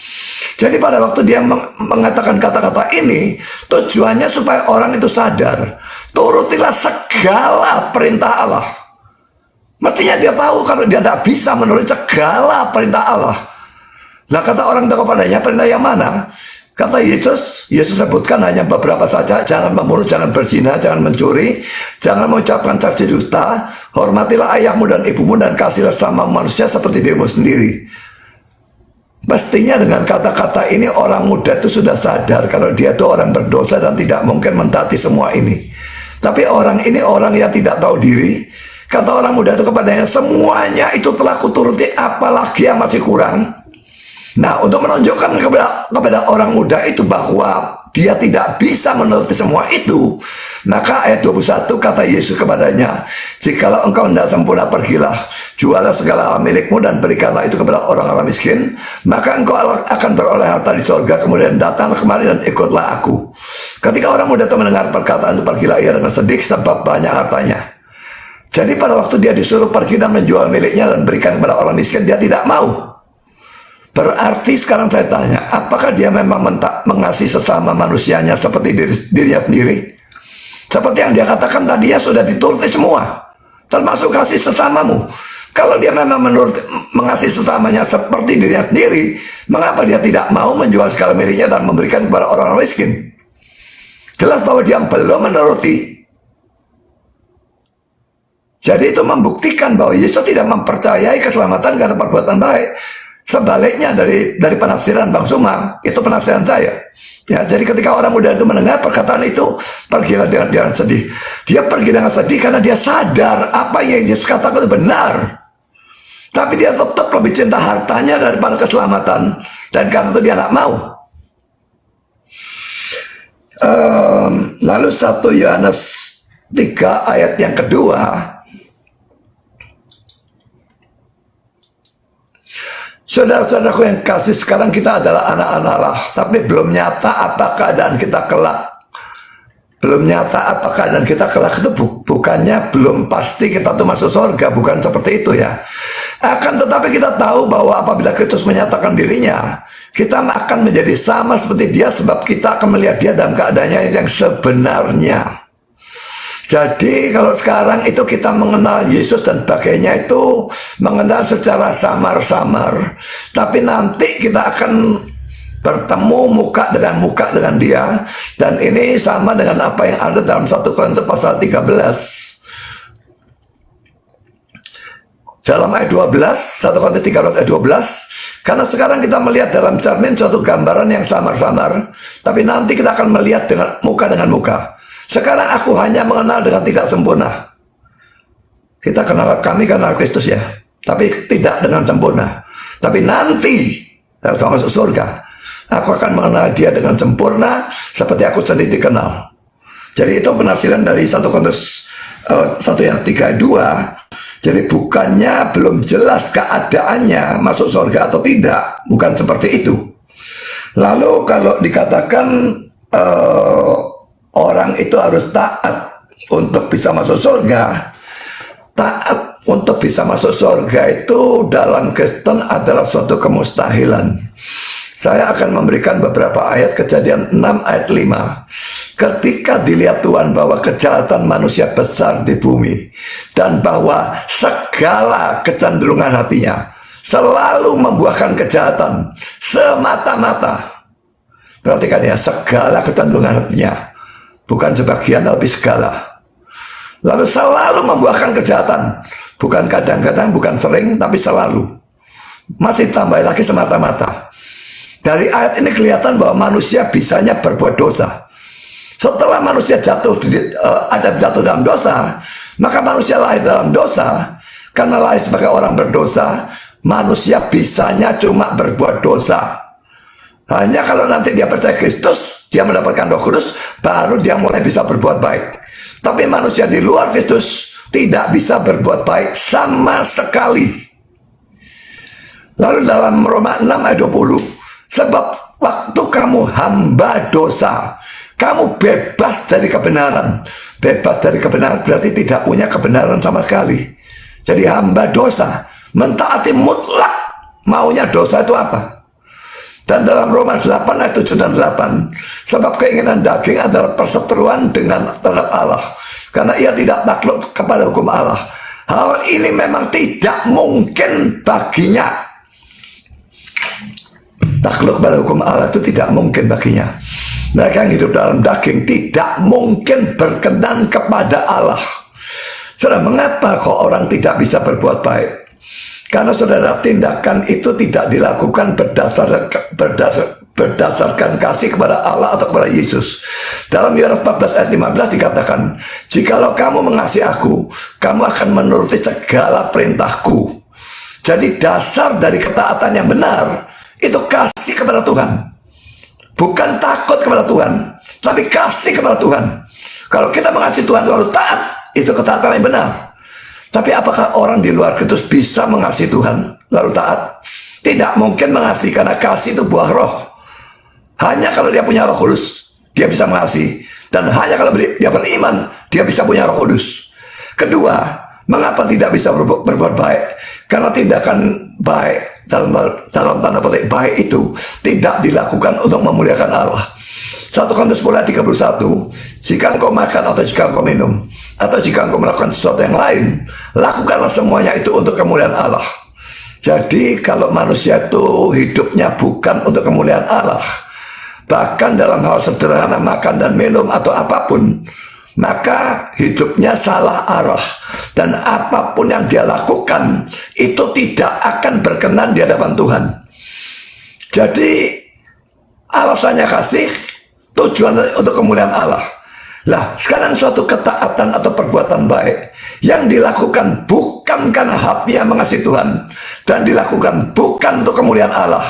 Jadi pada waktu dia mengatakan kata-kata ini, tujuannya supaya orang itu sadar, turutilah segala perintah Allah. Mestinya dia tahu kalau dia tidak bisa menuruti segala perintah Allah. Lah kata orang itu kepadanya, perintah yang mana? Kata Yesus sebutkan hanya beberapa saja. Jangan membunuh, jangan berzina, jangan mencuri, jangan mengucapkan saksi dusta, hormatilah ayahmu dan ibumu, dan kasihlah sama manusia seperti dirimu sendiri. Mestinya dengan kata-kata ini orang muda itu sudah sadar kalau dia itu orang berdosa dan tidak mungkin mentaati semua ini. Tapi orang ini orang yang tidak tahu diri. Kata orang muda itu kepadanya, "Semuanya itu telah kuturuti, apalagi yang masih kurang?" Nah, untuk menunjukkan kepada orang muda itu bahwa dia tidak bisa menuruti semua itu, maka ayat 21 kata Yesus kepadanya, "Jikalau engkau tidak sempurna, pergilah, jualah segala milikmu dan berikanlah itu kepada orang-orang miskin, maka engkau akan beroleh harta di surga, kemudian datanglah kemari dan ikutlah aku." Ketika orang muda itu mendengar perkataan itu, pergilah ia dengan sedih sebab banyak hartanya. Jadi pada waktu dia disuruh pergi dan menjual miliknya dan berikan kepada orang miskin, dia tidak mau. Berarti sekarang saya tanya, apakah dia memang mengasihi sesama manusianya seperti dirinya sendiri? Seperti yang dia katakan tadi, ya sudah dituruti semua, termasuk kasih sesamamu. Kalau dia memang mengasihi sesamanya seperti dirinya sendiri, mengapa dia tidak mau menjual segala miliknya dan memberikan kepada orang miskin? Jelas bahwa dia belum menuruti. Jadi itu membuktikan bahwa Yesus tidak mempercayai keselamatan karena perbuatan baik. Sebaliknya dari penafsiran Bang Suma, itu penafsiran saya. Ya, jadi ketika orang muda itu mendengar perkataan itu, pergilah dengan sedih. Dia pergi dengan sedih karena dia sadar apa yang Yesus katakan itu benar. Tapi dia tetap lebih cinta hartanya daripada keselamatan. Dan karena itu dia tidak mau. Lalu 1 Yohanes 3 ayat yang kedua. Saudara-saudaraku yang kasih, sekarang kita adalah anak-anak Allah, tapi belum nyata apa keadaan kita kelak. Belum nyata apa keadaan kita kelak itu bukannya belum pasti kita tuh masuk surga, bukan seperti itu ya. Akan tetapi kita tahu bahwa apabila Kristus menyatakan dirinya, kita akan menjadi sama seperti dia, sebab kita akan melihat dia dalam keadaannya yang sebenarnya. Jadi kalau sekarang itu kita mengenal Yesus dan sebagainya itu mengenal secara samar-samar. Tapi nanti kita akan bertemu muka dengan dia. Dan ini sama dengan apa yang ada dalam 1 Korintus pasal 13. Dalam ayat 12, 1 Korintus 13 ayat 12. Karena sekarang kita melihat dalam cermin suatu gambaran yang samar-samar. Tapi nanti kita akan melihat dengan muka. Sekarang aku hanya mengenal dengan tidak sempurna. Kami kenal Kristus ya, tapi tidak dengan sempurna. Tapi nanti, kalau masuk surga, aku akan mengenal dia dengan sempurna, seperti aku sendiri dikenal. Jadi itu penafsiran dari 1 Korintus 1 yang 3:2. Jadi bukannya belum jelas keadaannya masuk surga atau tidak, bukan seperti itu. Lalu kalau dikatakan orang itu harus taat untuk bisa masuk surga, taat untuk bisa masuk surga itu dalam Kristen adalah suatu kemustahilan. Saya akan memberikan beberapa ayat, Kejadian 6 ayat 5. Ketika dilihat Tuhan bahwa kejahatan manusia besar di bumi, dan bahwa segala kecenderungan hatinya selalu membuahkan kejahatan semata-mata. Perhatikan ya, segala kecenderungan hatinya, bukan sebagian tapi segala. Lalu selalu membuahkan kejahatan, bukan kadang-kadang, bukan sering, tapi selalu. Masih tambah lagi semata-mata. Dari ayat ini kelihatan bahwa manusia bisanya berbuat dosa. Setelah manusia jatuh dalam dosa, maka manusia lahir dalam dosa. Karena lahir sebagai orang berdosa, manusia bisanya cuma berbuat dosa. Hanya kalau nanti dia percaya Kristus, dia mendapatkan Roh Kudus, baru dia mulai bisa berbuat baik. Tapi manusia di luar Kristus tidak bisa berbuat baik sama sekali. Lalu dalam Roma 6 ayat 20, sebab waktu kamu hamba dosa, kamu bebas dari kebenaran. Bebas dari kebenaran berarti tidak punya kebenaran sama sekali. Jadi hamba dosa, mentaati mutlak maunya dosa itu apa? Dan dalam Roma 8 ayat 7 dan 8, sebab keinginan daging adalah perseteruan dengan terhadap Allah, karena ia tidak takluk kepada hukum Allah. Hal ini memang tidak mungkin baginya. Takluk kepada hukum Allah itu tidak mungkin baginya. Mereka yang hidup dalam daging tidak mungkin berkenan kepada Allah. Saudara, mengapa kok orang tidak bisa berbuat baik? Karena saudara, tindakan itu tidak dilakukan berdasarkan kasih kepada Allah atau kepada Yesus. Dalam Yohanes 14 ayat 15 dikatakan, jikalau kamu mengasihi aku, kamu akan menuruti segala perintahku. Jadi dasar dari ketaatan yang benar itu kasih kepada Tuhan. Bukan takut kepada Tuhan, tapi kasih kepada Tuhan. Kalau kita mengasihi Tuhan lalu taat, itu ketaatan yang benar. Tapi apakah orang di luar Kristus bisa mengasihi Tuhan lalu taat? Tidak mungkin mengasihi, karena kasih itu buah roh. Hanya kalau dia punya Roh Kudus, dia bisa mengasihi. Dan hanya kalau dia beriman, dia bisa punya Roh Kudus. Kedua, mengapa tidak bisa berbuat baik? Karena tindakan baik, dalam tanda petik baik itu tidak dilakukan untuk memuliakan Allah. 1 Korintus 10 ayat 31, jika engkau makan atau jika engkau minum, atau jika engkau melakukan sesuatu yang lain, lakukanlah semuanya itu untuk kemuliaan Allah. Jadi kalau manusia itu hidupnya bukan untuk kemuliaan Allah, bahkan dalam hal sederhana makan dan minum atau apapun, maka hidupnya salah arah. Dan apapun yang dia lakukan itu tidak akan berkenan di hadapan Tuhan. Jadi alasannya kasih, tujuan untuk kemuliaan Allah. Lah, sekarang suatu ketaatan atau perbuatan baik yang dilakukan bukan karena hatinya mengasihi Tuhan, dan dilakukan bukan untuk kemuliaan Allah,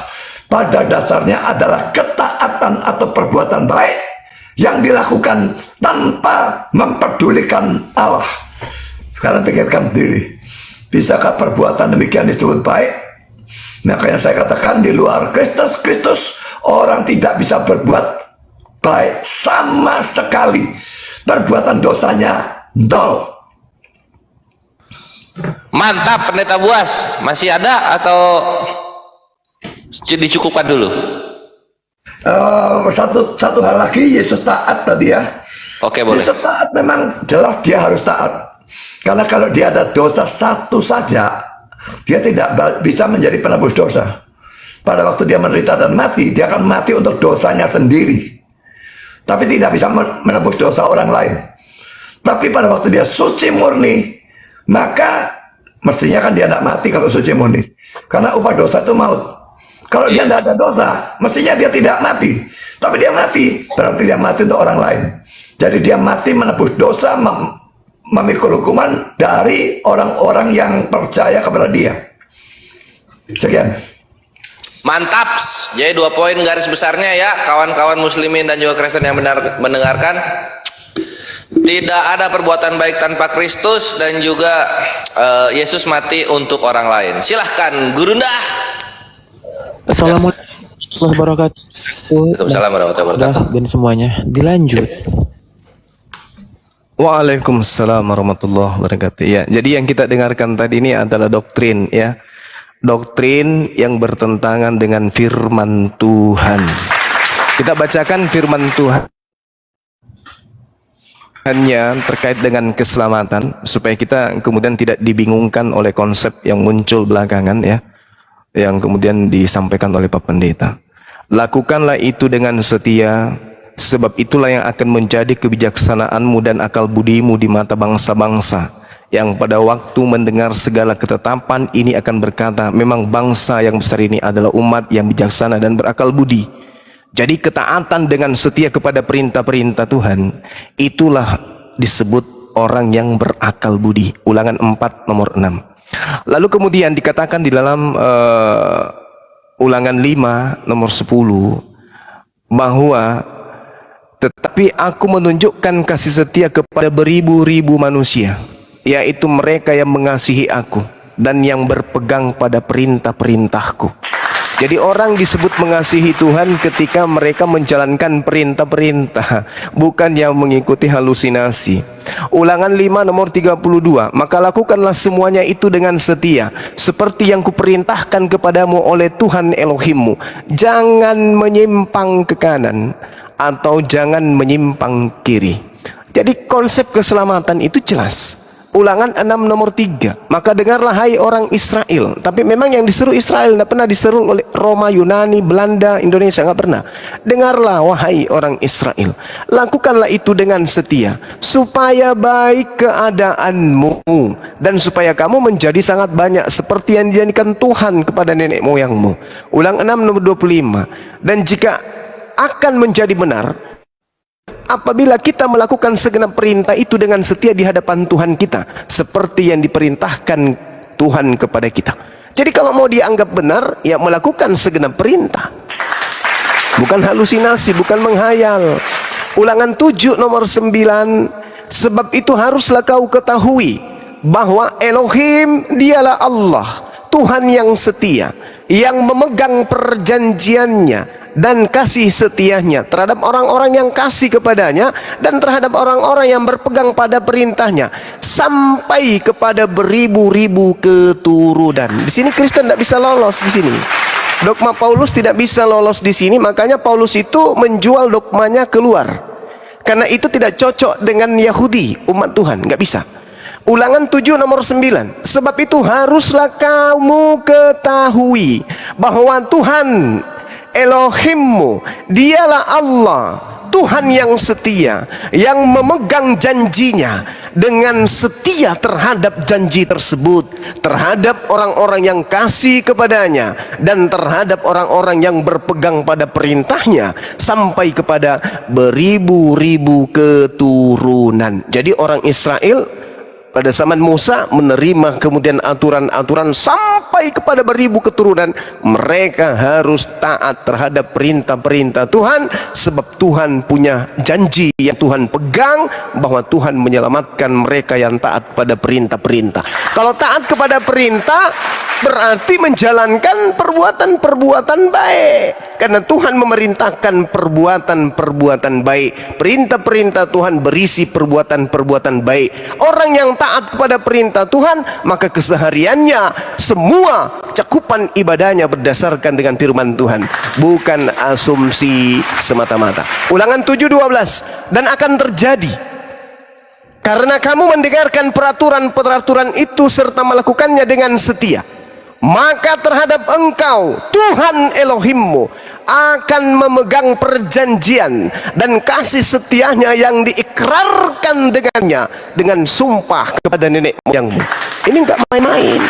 pada dasarnya adalah ketaatan atau perbuatan baik yang dilakukan tanpa memperdulikan Allah. Sekarang pikirkan diri, bisakah perbuatan demikian disebut baik? Makanya saya katakan di luar Kristus orang tidak bisa berbuat baik sama sekali. Perbuatan dosanya nol. Mantap Pendeta Buas, masih ada atau dicukupkan dulu? Satu hal lagi, Yesus taat tadi ya. Oke, boleh. Yesus taat, memang jelas dia harus taat. Karena kalau dia ada dosa satu saja, dia tidak bisa menjadi penebus dosa. Pada waktu dia menderita dan mati, dia akan mati untuk dosanya sendiri, tapi tidak bisa menebus dosa orang lain. Tapi pada waktu dia suci murni, maka mestinya kan dia tidak mati kalau suci murni, karena upah dosa itu maut. Kalau dia tidak ada dosa, mestinya dia tidak mati. Tapi dia mati, berarti dia mati untuk orang lain. Jadi dia mati menebus dosa, memikul hukuman dari orang-orang yang percaya kepada dia. Sekian. Mantap. Jadi 2 poin garis besarnya ya, kawan-kawan muslimin dan juga Kristen yang benar mendengarkan. Tidak ada perbuatan baik tanpa Kristus, dan juga Yesus mati untuk orang lain. Silahkan Gurunda. Assalamualaikum warahmatullahi wabarakatuh. Waalaikumsalam warahmatullahi wabarakatuh. Dan semuanya dilanjut. Waalaikumsalam warahmatullahi wabarakatuh. Ya, jadi yang kita dengarkan tadi ini adalah doktrin, ya. Doktrin yang bertentangan dengan firman Tuhan. Kita bacakan firman Tuhan hanya terkait dengan keselamatan, supaya kita kemudian tidak dibingungkan oleh konsep yang muncul belakangan, ya, yang kemudian disampaikan oleh Pak Pendeta. Lakukanlah itu dengan setia, sebab itulah yang akan menjadi kebijaksanaanmu dan akal budimu di mata bangsa-bangsa, yang pada waktu mendengar segala ketetapan ini akan berkata, memang bangsa yang besar ini adalah umat yang bijaksana dan berakal budi. Jadi ketaatan dengan setia kepada perintah-perintah Tuhan, itulah disebut orang yang berakal budi. Ulangan 4 nomor 6. Lalu kemudian dikatakan di dalam Ulangan 5 nomor 10 bahwa tetapi aku menunjukkan kasih setia kepada beribu-ribu manusia, yaitu mereka yang mengasihi aku dan yang berpegang pada perintah-perintahku. Jadi orang disebut mengasihi Tuhan ketika mereka menjalankan perintah-perintah, bukan yang mengikuti halusinasi. Ulangan 5 nomor 32, maka lakukanlah semuanya itu dengan setia, seperti yang kuperintahkan kepadamu oleh Tuhan Elohimmu. Jangan menyimpang ke kanan atau jangan menyimpang kiri. Jadi konsep keselamatan itu jelas. Ulangan 6 nomor 3, maka dengarlah hai orang Israel. Tapi memang yang diseru Israel, tidak pernah diseru oleh Roma, Yunani, Belanda, Indonesia, nggak pernah. Dengarlah wahai orang Israel, lakukanlah itu dengan setia, supaya baik keadaanmu dan supaya kamu menjadi sangat banyak seperti yang dijadikan Tuhan kepada nenek moyangmu. Ulang 6 nomor 25, dan jika akan menjadi benar apabila kita melakukan segenap perintah itu dengan setia di hadapan Tuhan kita, seperti yang diperintahkan Tuhan kepada kita. Jadi kalau mau dianggap benar, ya melakukan segenap perintah, bukan halusinasi, bukan menghayal. Ulangan 7 nomor 9, sebab itu haruslah kau ketahui bahwa Elohim dialah Allah, Tuhan yang setia, yang memegang perjanjiannya dan kasih setianya terhadap orang-orang yang kasih kepadanya dan terhadap orang-orang yang berpegang pada perintahnya sampai kepada beribu-ribu keturunan. Di sini Kristen tidak bisa lolos di sini. Dogma Paulus tidak bisa lolos di sini, makanya Paulus itu menjual dogmanya keluar. Karena itu tidak cocok dengan Yahudi, umat Tuhan, nggak bisa. Ulangan 7 nomor 9, sebab itu haruslah kamu ketahui bahwa Tuhan Elohimmu dialah Allah, Tuhan yang setia, yang memegang janjinya dengan setia terhadap janji tersebut, terhadap orang-orang yang kasih kepadanya dan terhadap orang-orang yang berpegang pada perintahnya sampai kepada beribu-ribu keturunan. Jadi orang Israel pada zaman Musa menerima kemudian aturan-aturan sampai kepada beribu keturunan. Mereka harus taat terhadap perintah-perintah Tuhan, sebab Tuhan punya janji yang Tuhan pegang, bahwa Tuhan menyelamatkan mereka yang taat pada perintah-perintah. Kalau taat kepada perintah berarti menjalankan perbuatan-perbuatan baik, karena Tuhan memerintahkan perbuatan-perbuatan baik. Perintah-perintah Tuhan berisi perbuatan-perbuatan baik. Orang yang taat kepada perintah Tuhan, maka kesehariannya semua cakupan ibadahnya berdasarkan dengan firman Tuhan, bukan asumsi semata-mata. Ulangan 7:12, dan akan terjadi karena kamu mendengarkan peraturan-peraturan itu serta melakukannya dengan setia, maka terhadap engkau Tuhan Elohimmu akan memegang perjanjian dan kasih setianya yang diikrarkan dengannya dengan sumpah kepada nenek moyangmu. Ini enggak main-main.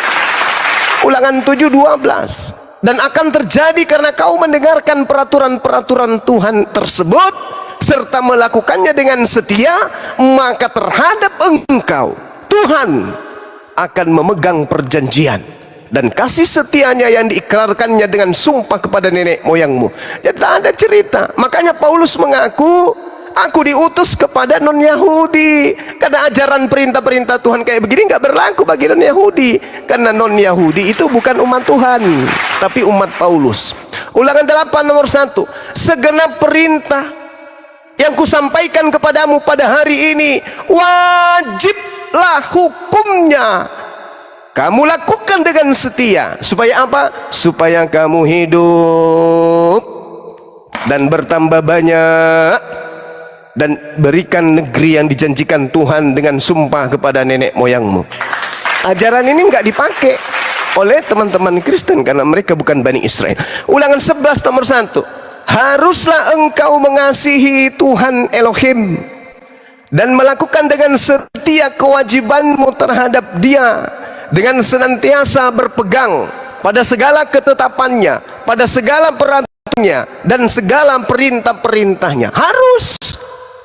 Ulangan 7:12, dan akan terjadi karena kau mendengarkan peraturan-peraturan Tuhan tersebut serta melakukannya dengan setia, maka terhadap engkau Tuhan akan memegang perjanjian dan kasih setianya yang diikrarkannya dengan sumpah kepada nenek moyangmu. Ya, tak ada cerita. Makanya Paulus mengaku Aku diutus kepada non-Yahudi. Karena ajaran perintah-perintah Tuhan kayak begini nggak berlaku bagi non-Yahudi. Karena non-Yahudi itu bukan umat Tuhan, tapi umat Paulus. Ulangan 8 nomor 1. Segenap perintah yang kusampaikan kepadamu pada hari ini, wajiblah hukumnya kamu lakukan dengan setia. Supaya apa? Supaya kamu hidup dan bertambah banyak, dan berikan negeri yang dijanjikan Tuhan dengan sumpah kepada nenek moyangmu. Ajaran ini nggak dipakai oleh teman-teman Kristen karena mereka bukan Bani Israel. Ulangan 11 nomor 1. Haruslah engkau mengasihi Tuhan Elohim dan melakukan dengan setia kewajibanmu terhadap Dia, dengan senantiasa berpegang pada segala ketetapannya, pada segala peraturannya, dan segala perintah-perintahnya. Harus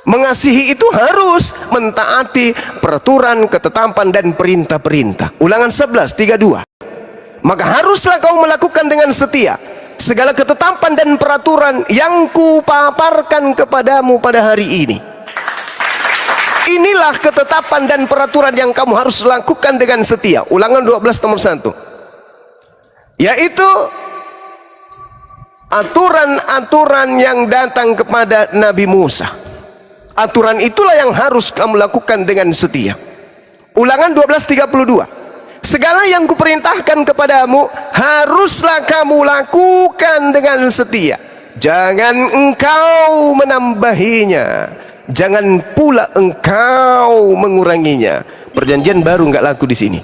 mengasihi itu, harus mentaati peraturan, ketetapan, dan perintah-perintah. Ulangan 11, 32. Maka haruslah kau melakukan dengan setia segala ketetapan dan peraturan yang kupaparkan kepadamu pada hari ini. Inilah ketetapan dan peraturan yang kamu harus lakukan dengan setia. Ulangan 12 nomor 1. Yaitu aturan-aturan yang datang kepada Nabi Musa. Aturan itulah yang harus kamu lakukan dengan setia. Ulangan 12:32. Segala yang kuperintahkan kepadamu haruslah kamu lakukan dengan setia. Jangan engkau menambahinya, jangan pula engkau menguranginya. Perjanjian baru nggak laku di sini.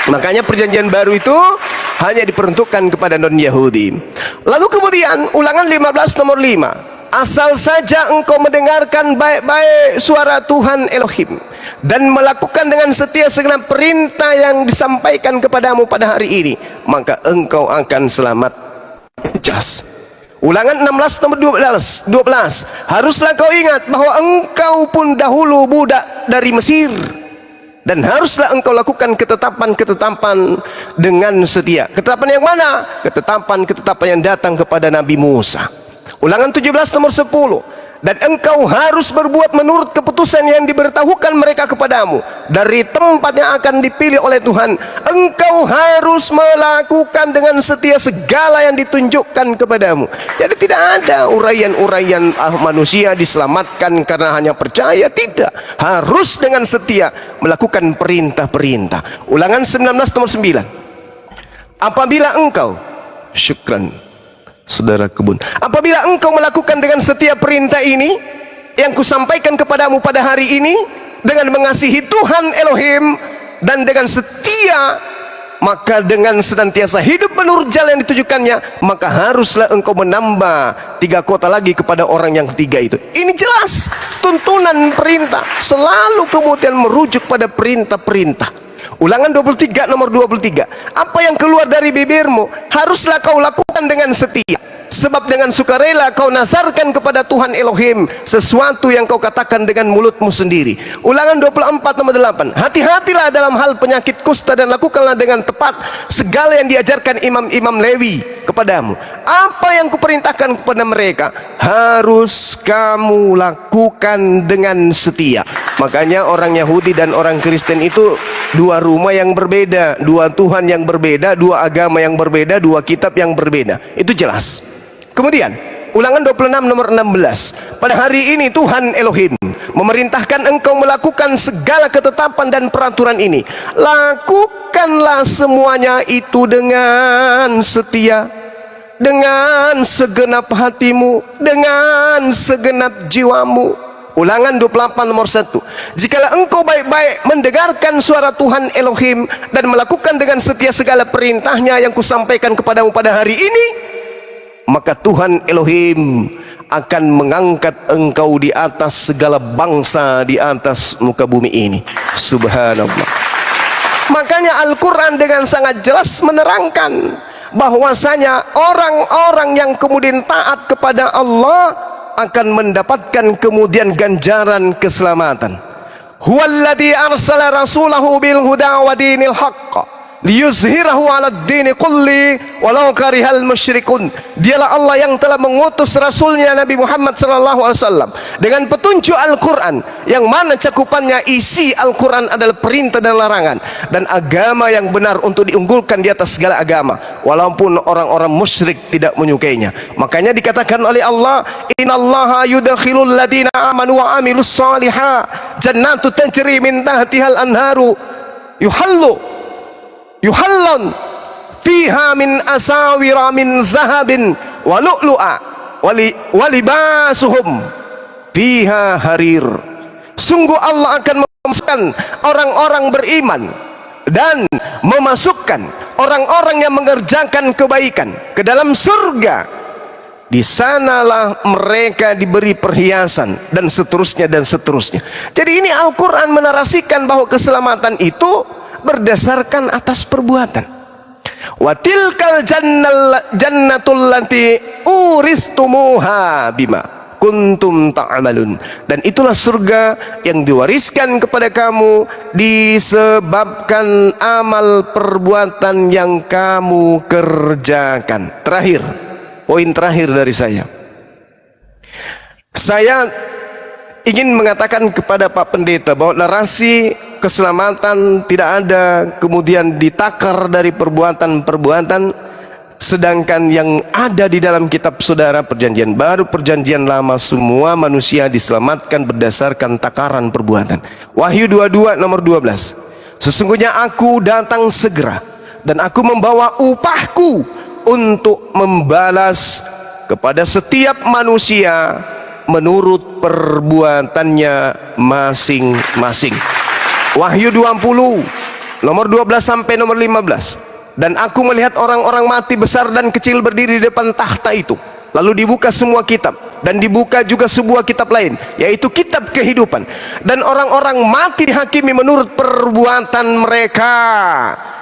Makanya perjanjian baru itu hanya diperuntukkan kepada non-Yahudi. Lalu kemudian ulangan 15 nomor 5. Asal saja engkau mendengarkan baik-baik suara Tuhan Elohim dan melakukan dengan setia segenap perintah yang disampaikan kepadamu pada hari ini, maka engkau akan selamat. Jelas. Ulangan 16 nomor 12. Haruslah kau ingat bahwa engkau pun dahulu budak dari Mesir, dan haruslah engkau lakukan ketetapan-ketetapan dengan setia. Ketetapan yang mana? Ketetapan-ketetapan yang datang kepada Nabi Musa. Ulangan 17 nomor 10. Dan engkau harus berbuat menurut keputusan yang diberitahukan mereka kepadamu dari tempat yang akan dipilih oleh Tuhan. Engkau harus melakukan dengan setia segala yang ditunjukkan kepadamu. Jadi tidak ada uraian-uraian manusia diselamatkan karena hanya percaya. Tidak, harus dengan setia melakukan perintah-perintah. Ulangan 19 nomor 9. Apabila engkau, syukran saudara kebun, apabila engkau melakukan dengan setia perintah ini yang kusampaikan kepadamu pada hari ini, dengan mengasihi Tuhan Elohim dan dengan setia, maka dengan senantiasa hidup menurut jalan yang ditujukannya, maka haruslah engkau menambah 3 kota lagi kepada orang yang ketiga itu. Ini jelas tuntunan perintah, selalu kemudian merujuk pada perintah-perintah. Ulangan 23 nomor 23. Apa yang keluar dari bibirmu haruslah kau lakukan dengan setia, sebab dengan sukarela kau nazarkan kepada Tuhan Elohim sesuatu yang kau katakan dengan mulutmu sendiri. Ulangan 24 nomor 8. Hati-hatilah dalam hal penyakit kusta dan lakukanlah dengan tepat segala yang diajarkan imam-imam Lewi kepadamu. Apa yang kuperintahkan kepada mereka harus kamu lakukan dengan setia. Makanya orang Yahudi dan orang Kristen itu dua rumah yang berbeda, dua Tuhan yang berbeda, dua agama yang berbeda, dua kitab yang berbeda. Itu jelas. Kemudian ulangan 26 nomor 16. Pada hari ini Tuhan Elohim memerintahkan engkau melakukan segala ketetapan dan peraturan ini. Lakukanlah semuanya itu dengan setia, dengan segenap hatimu, dengan segenap jiwamu. Ulangan 28 nomor 1. Jikalau engkau baik-baik mendengarkan suara Tuhan Elohim dan melakukan dengan setia segala perintahnya yang kusampaikan kepadamu pada hari ini, maka Tuhan Elohim akan mengangkat engkau di atas segala bangsa di atas muka bumi ini. Subhanallah. Makanya Al-Quran dengan sangat jelas menerangkan bahwasanya orang-orang yang kemudian taat kepada Allah akan mendapatkan kemudian ganjaran keselamatan. Huwallazi arsala rasulahu bil huda wa dinil haqq liyuzhirahu 'alad dini kulli walau karihal musyrikun. Dialah Allah yang telah mengutus rasulnya Nabi Muhammad sallallahu alaihi wasallam dengan petunjuk Al-Qur'an yang mana cakupannya isi Al-Qur'an adalah perintah dan larangan dan agama yang benar untuk diunggulkan di atas segala agama walaupun orang-orang musyrik tidak menyukainya. Makanya dikatakan oleh Allah, innallaha yudkhilul ladina amanu wa amilus shalihat jannatu tajri min tahtihal anharu yuhallun fiha min asawira min zahabin wa lu'lu'a walibasuhum fiha harir. Sungguh Allah akan memasukkan orang-orang beriman dan memasukkan orang-orang yang mengerjakan kebaikan ke dalam surga. Di sanalah mereka diberi perhiasan dan seterusnya dan seterusnya. Jadi ini Al-Quran menarasikan bahwa keselamatan itu berdasarkan atas perbuatan. Wa tilkal jannatul lati uristumuha bima kuntum ta'malun. Dan itulah surga yang diwariskan kepada kamu disebabkan amal perbuatan yang kamu kerjakan. Terakhir, poin terakhir dari saya ingin mengatakan kepada Pak Pendeta bahwa narasi keselamatan tidak ada kemudian ditakar dari perbuatan-perbuatan, sedangkan yang ada di dalam kitab saudara perjanjian baru, perjanjian lama, semua manusia diselamatkan berdasarkan takaran perbuatan. Wahyu 22 nomor 12, sesungguhnya aku datang segera dan aku membawa upahku untuk membalas kepada setiap manusia menurut perbuatannya masing-masing. Wahyu 20 nomor 12 sampai nomor 15. Dan aku melihat orang-orang mati besar dan kecil berdiri di depan takhta itu. Lalu dibuka semua kitab dan dibuka juga sebuah kitab lain, yaitu kitab kehidupan. Dan orang-orang mati dihakimi menurut perbuatan mereka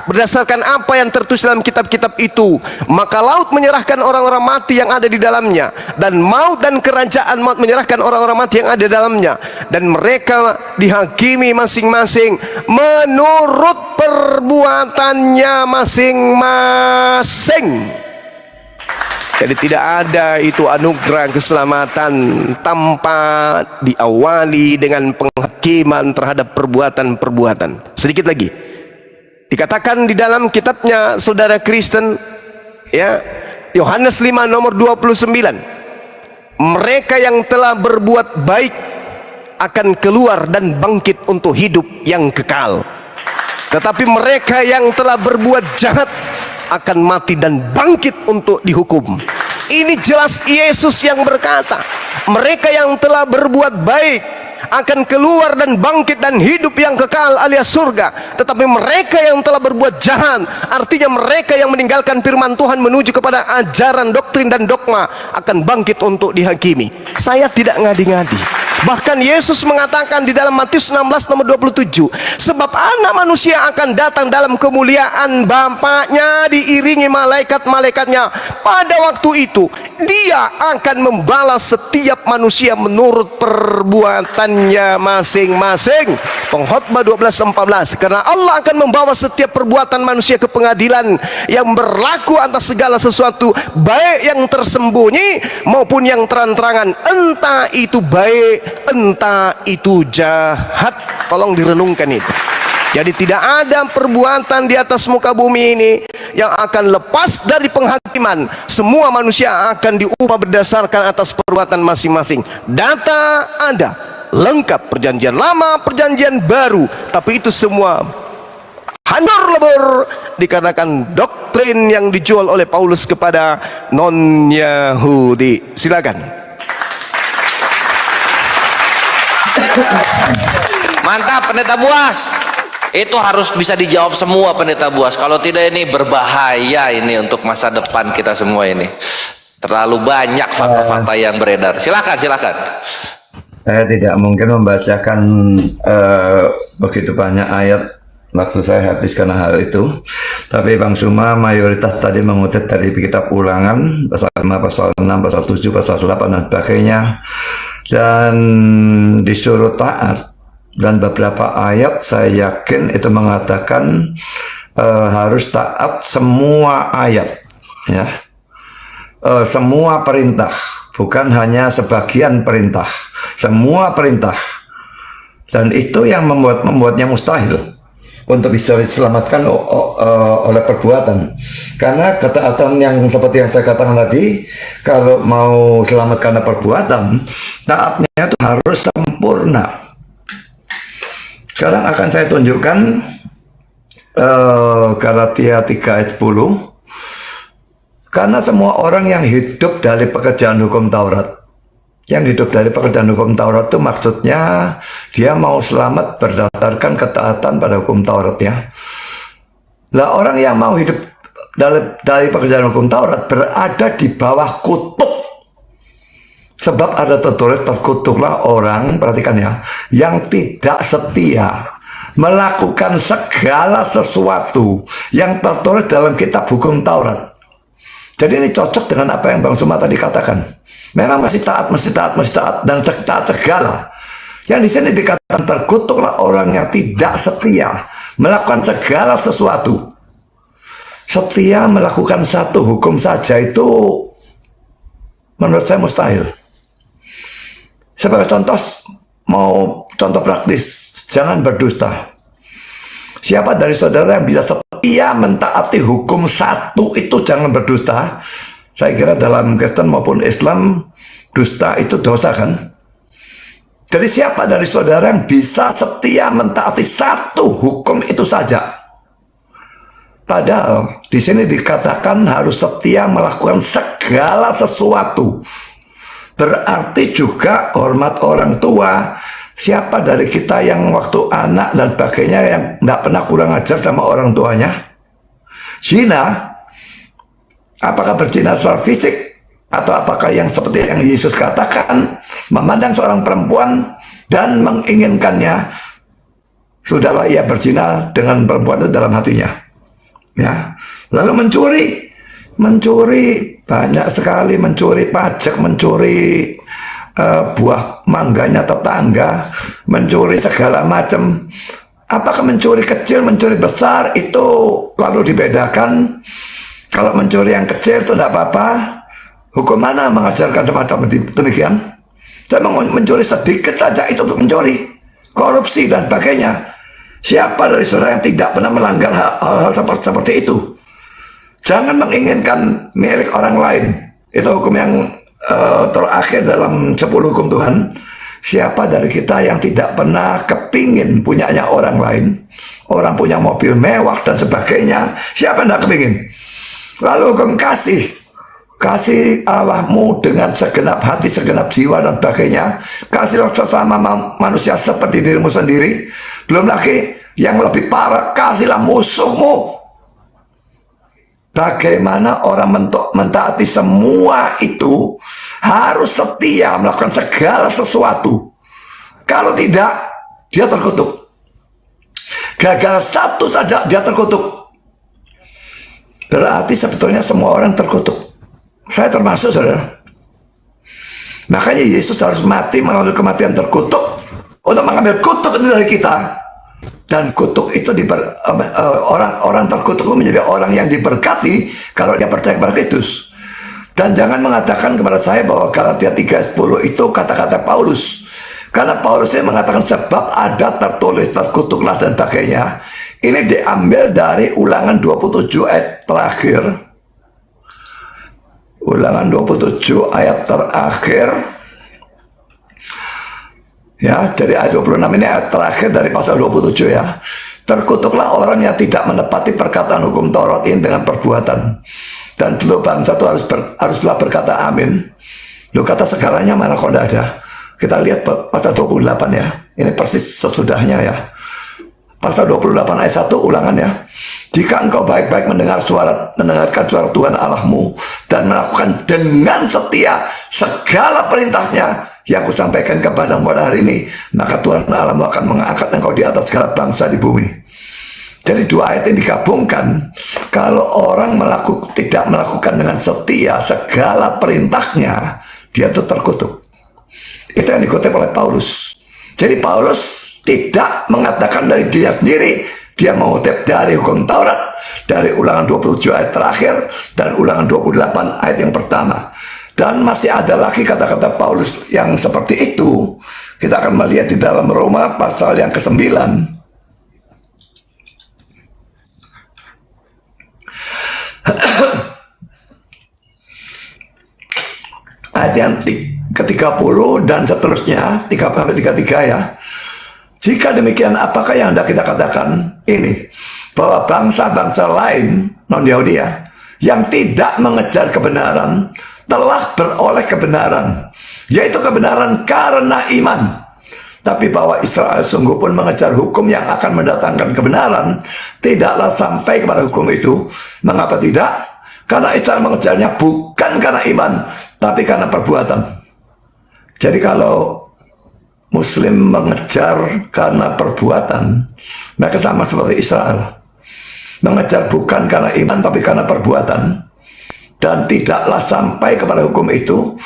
berdasarkan apa yang tertulis dalam kitab-kitab itu. Maka laut menyerahkan orang-orang mati yang ada di dalamnya, dan maut dan kerajaan maut menyerahkan orang-orang mati yang ada di dalamnya, dan mereka dihakimi masing-masing menurut perbuatannya masing-masing. Jadi tidak ada itu anugerah keselamatan tanpa diawali dengan penghakiman terhadap perbuatan-perbuatan. Sedikit lagi, dikatakan di dalam kitabnya saudara Kristen, ya, Yohanes 5 nomor 29, mereka yang telah berbuat baik akan keluar dan bangkit untuk hidup yang kekal, tetapi mereka yang telah berbuat jahat akan mati dan bangkit untuk dihukum. Ini jelas Yesus yang berkata, mereka yang telah berbuat baik akan keluar dan bangkit dan hidup yang kekal alias surga, tetapi mereka yang telah berbuat jahat, artinya mereka yang meninggalkan firman Tuhan menuju kepada ajaran doktrin dan dogma, akan bangkit untuk dihakimi. Saya tidak ngadi-ngadi. Bahkan Yesus mengatakan di dalam Matius 16 nomor 27, sebab anak manusia akan datang dalam kemuliaan Bapaknya diiringi malaikat-malaikatnya. Pada waktu itu dia akan membalas setiap manusia menurut perbuatannya masing-masing. Pengkhotbah 12:14. Karena Allah akan membawa setiap perbuatan manusia ke pengadilan yang berlaku atas segala sesuatu, baik yang tersembunyi maupun yang terang-terangan, entah itu baik entah itu jahat. Tolong direnungkan itu. Jadi tidak ada perbuatan di atas muka bumi ini yang akan lepas dari penghakiman. Semua manusia akan diupah berdasarkan atas perbuatan masing-masing. Data ada, lengkap, perjanjian lama, perjanjian baru, tapi itu semua hancur lebur dikarenakan doktrin yang dijual oleh Paulus kepada non-Yahudi. Silakan. Mantap Pendeta Buas. Itu harus bisa dijawab semua Pendeta Buas. Kalau tidak ini berbahaya ini untuk masa depan kita semua ini. Terlalu banyak fakta-fakta yang beredar. Silakan, silakan. Saya tidak mungkin membacakan begitu banyak ayat, waktu saya habis karena hal itu. Tapi Bang Suma mayoritas tadi mengutip dari kitab Ulangan pasal 5, pasal 6, pasal 7, pasal 8 dan sebagainya. Dan disuruh taat. Dan beberapa ayat saya yakin itu mengatakan harus taat semua ayat, ya, semua perintah, bukan hanya sebagian perintah, semua perintah. Dan itu yang membuatnya mustahil untuk bisa diselamatkan oleh perbuatan. Karena ketaatan yang seperti yang saya katakan tadi, kalau mau selamat karena perbuatan, taatnya itu harus sempurna. Sekarang akan saya tunjukkan Galatia 3 ayat 10. Karena semua orang yang hidup dari pekerjaan hukum Taurat, yang hidup dari pekerjaan hukum Taurat itu maksudnya dia mau selamat berdasarkan ketaatan pada hukum Taurat, ya. Lah orang yang mau hidup dari pekerjaan hukum Taurat berada di bawah kutuk. Sebab ada tertulis, terkutuklah orang, perhatikan ya, yang tidak setia melakukan segala sesuatu yang tertulis dalam kitab hukum Taurat. Jadi ini cocok dengan apa yang Bang Suma tadi katakan. Memang masih taat, dan taat segala. Yang di sini dikatakan terkutuklah orang yang tidak setia melakukan segala sesuatu. Setia melakukan satu hukum saja itu menurut saya mustahil. Sebagai contoh praktis, jangan berdusta. Siapa dari saudara yang bisa setia mentaati hukum satu itu jangan berdusta. Saya kira dalam Kristen maupun Islam, dusta itu dosa, kan? Jadi siapa dari saudara yang bisa setia mentaati satu hukum itu saja? Padahal di sini dikatakan harus setia melakukan segala sesuatu. Berarti juga hormat orang tua. Siapa dari kita yang waktu anak dan sebagainya yang tidak pernah kurang ajar sama orang tuanya? Zina. Apakah berzina secara fisik, atau apakah yang seperti yang Yesus katakan, memandang seorang perempuan dan menginginkannya, sudahlah ia berzina dengan perempuan itu dalam hatinya, ya. Lalu mencuri banyak sekali, mencuri pajak, mencuri buah mangganya tetangga, mencuri segala macam. Apakah mencuri kecil, mencuri besar itu lalu dibedakan? Kalau mencuri yang kecil itu tidak apa-apa. Hukum mana mengajarkan semacam demikian? Saya mencuri sedikit saja itu untuk mencuri. Korupsi dan sebagainya. Siapa dari saudara yang tidak pernah melanggar hal-hal seperti itu? Jangan menginginkan milik orang lain. Itu hukum yang terakhir dalam 10 hukum Tuhan. Siapa dari kita yang tidak pernah kepingin punyanya orang lain? Orang punya mobil mewah dan sebagainya. Siapa yang tidak kepingin? Lalu hukum kasih Allahmu dengan segenap hati, segenap jiwa dan sebagainya. Kasihlah sesama manusia seperti dirimu sendiri. Belum lagi yang lebih parah, kasihlah musuhmu. Bagaimana orang mentaati semua itu harus setia melakukan segala sesuatu. Kalau tidak, dia terkutuk. Gagal satu saja dia terkutuk. Berarti sebetulnya semua orang terkutuk. Saya termasuk, saudara. Makanya Yesus harus mati melalui kematian terkutuk untuk mengambil kutuk itu dari kita. Dan kutuk itu orang terkutuk itu menjadi orang yang diberkati kalau dia percaya kepada Kristus. Dan jangan mengatakan kepada saya bahwa Galatia 3:10 itu kata-kata Paulus. Karena Paulus ini mengatakan sebab ada tertulis terkutuklah dan sebagainya. Ini diambil dari Ulangan 27 ayat terakhir. Ulangan 27 ayat terakhir. Ya, dari ayat 26 ini ayat terakhir dari pasal 27, ya. Terkutuklah orang yang tidak menepati perkataan hukum Taurat ini dengan perbuatan. Dan seluruh bangsa itu haruslah berkata amin. Lu kata segalanya mana kok tidak ada. Kita lihat pasal 28, ya. Ini persis sesudahnya, ya. Pasal 28 ayat 1 Ulangan, ya. Jika engkau baik-baik mendengarkan suara Tuhan Allahmu dan melakukan dengan setia segala perintahnya yang kusampaikan kepadamu pada hari ini, maka Tuhan Allahmu akan mengangkat engkau di atas segala bangsa di bumi. Jadi dua ayat ini digabungkan. Kalau orang tidak melakukan dengan setia segala perintahnya, dia itu terkutuk. Itu yang dikutip oleh Paulus. Jadi Paulus tidak mengatakan dari dia sendiri, dia mengutip dari hukum Taurat. dari ulangan 27 ayat terakhir dan ulangan 28 ayat yang pertama. Dan masih ada lagi kata-kata Paulus yang seperti itu. Kita akan melihat di dalam Roma pasal yang ke-9. Ayat yang ke-30 dan seterusnya, 30-33 ya. Jika demikian, apakah yang hendak kita katakan ini? Bahwa bangsa-bangsa lain, non-Yahudi ya, yang tidak mengejar kebenaran, telah beroleh kebenaran, yaitu kebenaran karena iman. Tapi bahwa Israel sungguh pun mengejar hukum yang akan mendatangkan kebenaran, tidaklah sampai kepada hukum itu. Mengapa tidak? Karena Israel mengejarnya bukan karena iman, tapi karena perbuatan. Jadi kalau Muslim mengejar karena perbuatan, mereka sama seperti Israel. Mengejar bukan karena iman, tapi karena perbuatan. Dan tidaklah sampai kepada hukum itu.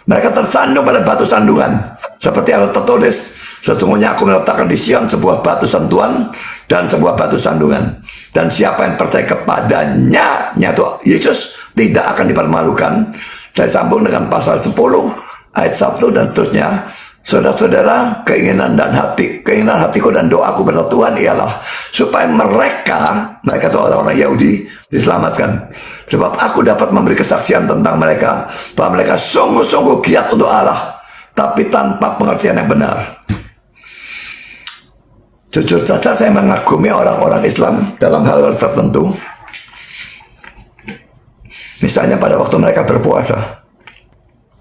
Mereka tersandung pada batu sandungan. Seperti yang tertulis, sesungguhnya aku meletakkan di Sion sebuah batu sentuhan dan sebuah batu sandungan. Dan siapa yang percaya kepadanya, nyatu Yesus, tidak akan dipermalukan. Saya sambung dengan pasal 10 ayat 1 dan seterusnya. Saudara-saudara, keinginan hatiku dan doaku pada Tuhan ialah supaya mereka itu orang-orang Yahudi diselamatkan. Sebab aku dapat memberi kesaksian tentang mereka bahwa mereka sungguh-sungguh giat untuk Allah, tapi tanpa pengertian yang benar. Jujur saja saya mengagumi orang-orang Islam dalam hal tertentu. Misalnya pada waktu mereka berpuasa.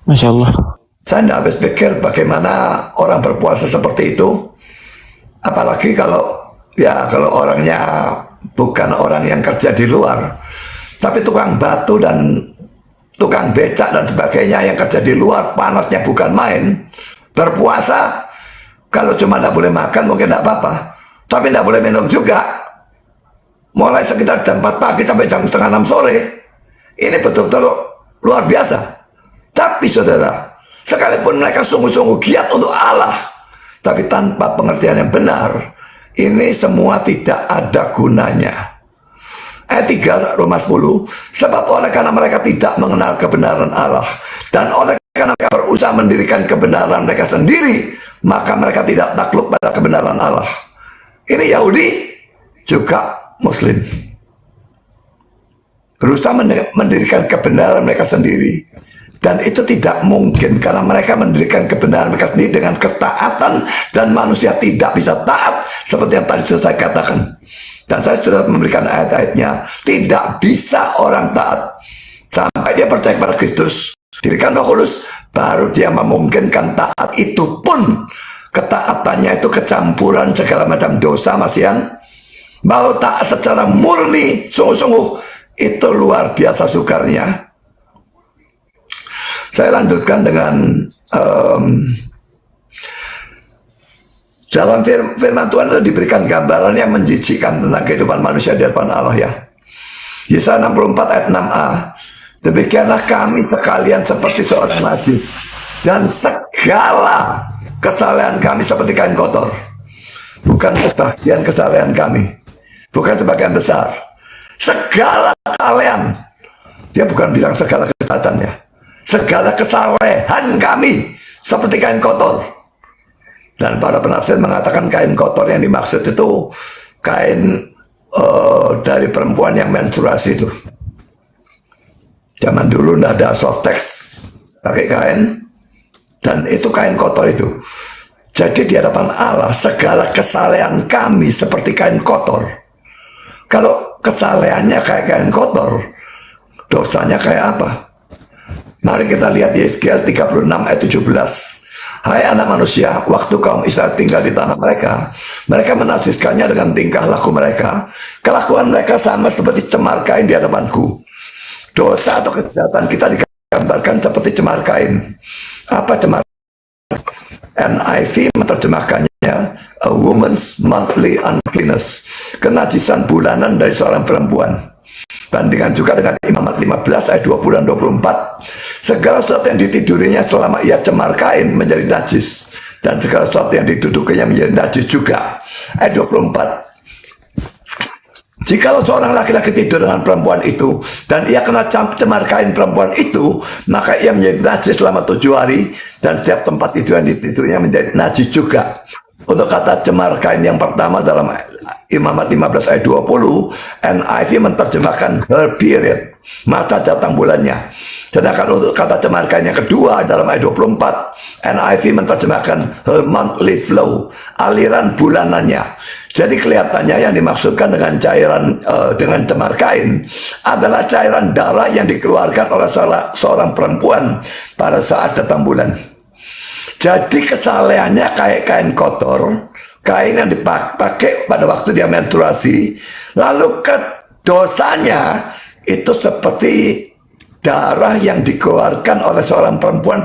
Masya Allah. Saya tidak habis pikir bagaimana orang berpuasa seperti itu. Apalagi kalau orangnya bukan orang yang kerja di luar, tapi tukang batu dan tukang becak dan sebagainya yang kerja di luar, panasnya bukan main. Berpuasa, kalau cuma tidak boleh makan mungkin tidak apa-apa, tapi tidak boleh minum juga. Mulai sekitar jam 4 pagi sampai jam setengah 6 sore. Ini betul-betul luar biasa. Tapi saudara, sekalipun mereka sungguh-sungguh giat untuk Allah, tapi tanpa pengertian yang benar, ini semua tidak ada gunanya. Ayat 3 Roma 10, sebab oleh karena mereka tidak mengenal kebenaran Allah, dan oleh karena mereka berusaha mendirikan kebenaran mereka sendiri, maka mereka tidak takluk pada kebenaran Allah. Ini Yahudi, juga Muslim. Berusaha mendirikan kebenaran mereka sendiri. Dan itu tidak mungkin karena mereka mendirikan kebenaran mereka sendiri dengan ketaatan, dan manusia tidak bisa taat seperti yang tadi sudah saya katakan. Dan saya sudah memberikan ayat-ayatnya. Tidak bisa orang taat sampai dia percaya kepada Kristus, dirikan Roh Kudus, baru dia memungkinkan taat. Itu pun ketaatannya itu kecampuran segala macam dosa, masihan. Mau taat secara murni, sungguh-sungguh, itu luar biasa sukarnya. Saya lanjutkan dengan dalam firman Tuhan itu diberikan gambaran yang menjijikkan tentang kehidupan manusia di hadapan Allah ya. Yesaya 64 ayat 6a. Demikianlah kami sekalian seperti seorang najis, dan segala kesalahan kami seperti kain kotor. Bukan sebagian kesalahan kami, bukan sebagian besar, segala kesalahan. Dia bukan bilang segala kesalahan ya. Segala kesalahan kami seperti kain kotor. Dan para penafsir mengatakan kain kotor yang dimaksud itu kain dari perempuan yang menstruasi itu. Zaman dulu tidak ada softex, pakai kain, dan itu kain kotor itu. Jadi di hadapan Allah segala kesalahan kami seperti kain kotor. Kalau kesalahannya kayak kain kotor, dosanya kayak apa? Mari kita lihat Yeskiel 36 ayat 17. Hai anak manusia, waktu kaum Israel tinggal di tanah mereka, mereka menasiskannya dengan tingkah laku mereka. Kelakuan mereka sama seperti cemar kain di hadapanku. Dosa atau kejahatan kita digambarkan seperti cemar kain. Apa cemar? NIV menerjemahkannya a woman's monthly uncleanness, kenajisan bulanan dari seorang perempuan. Bandingkan juga dengan Imamat 15 ayat 20 dan 24. Segala sesuatu yang ditidurinya selama ia cemar kain menjadi najis, dan segala sesuatu yang didudukinya menjadi najis juga. Ayat 24. Jikalau seorang laki-laki tidur dengan perempuan itu dan ia kena cemar kain perempuan itu, maka ia menjadi najis selama 7 hari dan setiap tempat tidur yang ditidurnya menjadi najis juga. Untuk kata cemar kain yang pertama dalam Imamat 15 ayat 20, NIV menerjemahkan her period, masa datang bulannya. Sedangkan untuk kata cemar kain yang kedua dalam ayat 24, NIV menerjemahkan her monthly flow, aliran bulanannya. Jadi kelihatannya yang dimaksudkan dengan cairan dengan cemar kain adalah cairan darah yang dikeluarkan oleh seorang perempuan pada saat datang bulan. Jadi kesalehannya kayak kain kotor, kain yang dipakai pada waktu dia menstruasi, lalu dosanya itu seperti darah yang dikeluarkan oleh seorang perempuan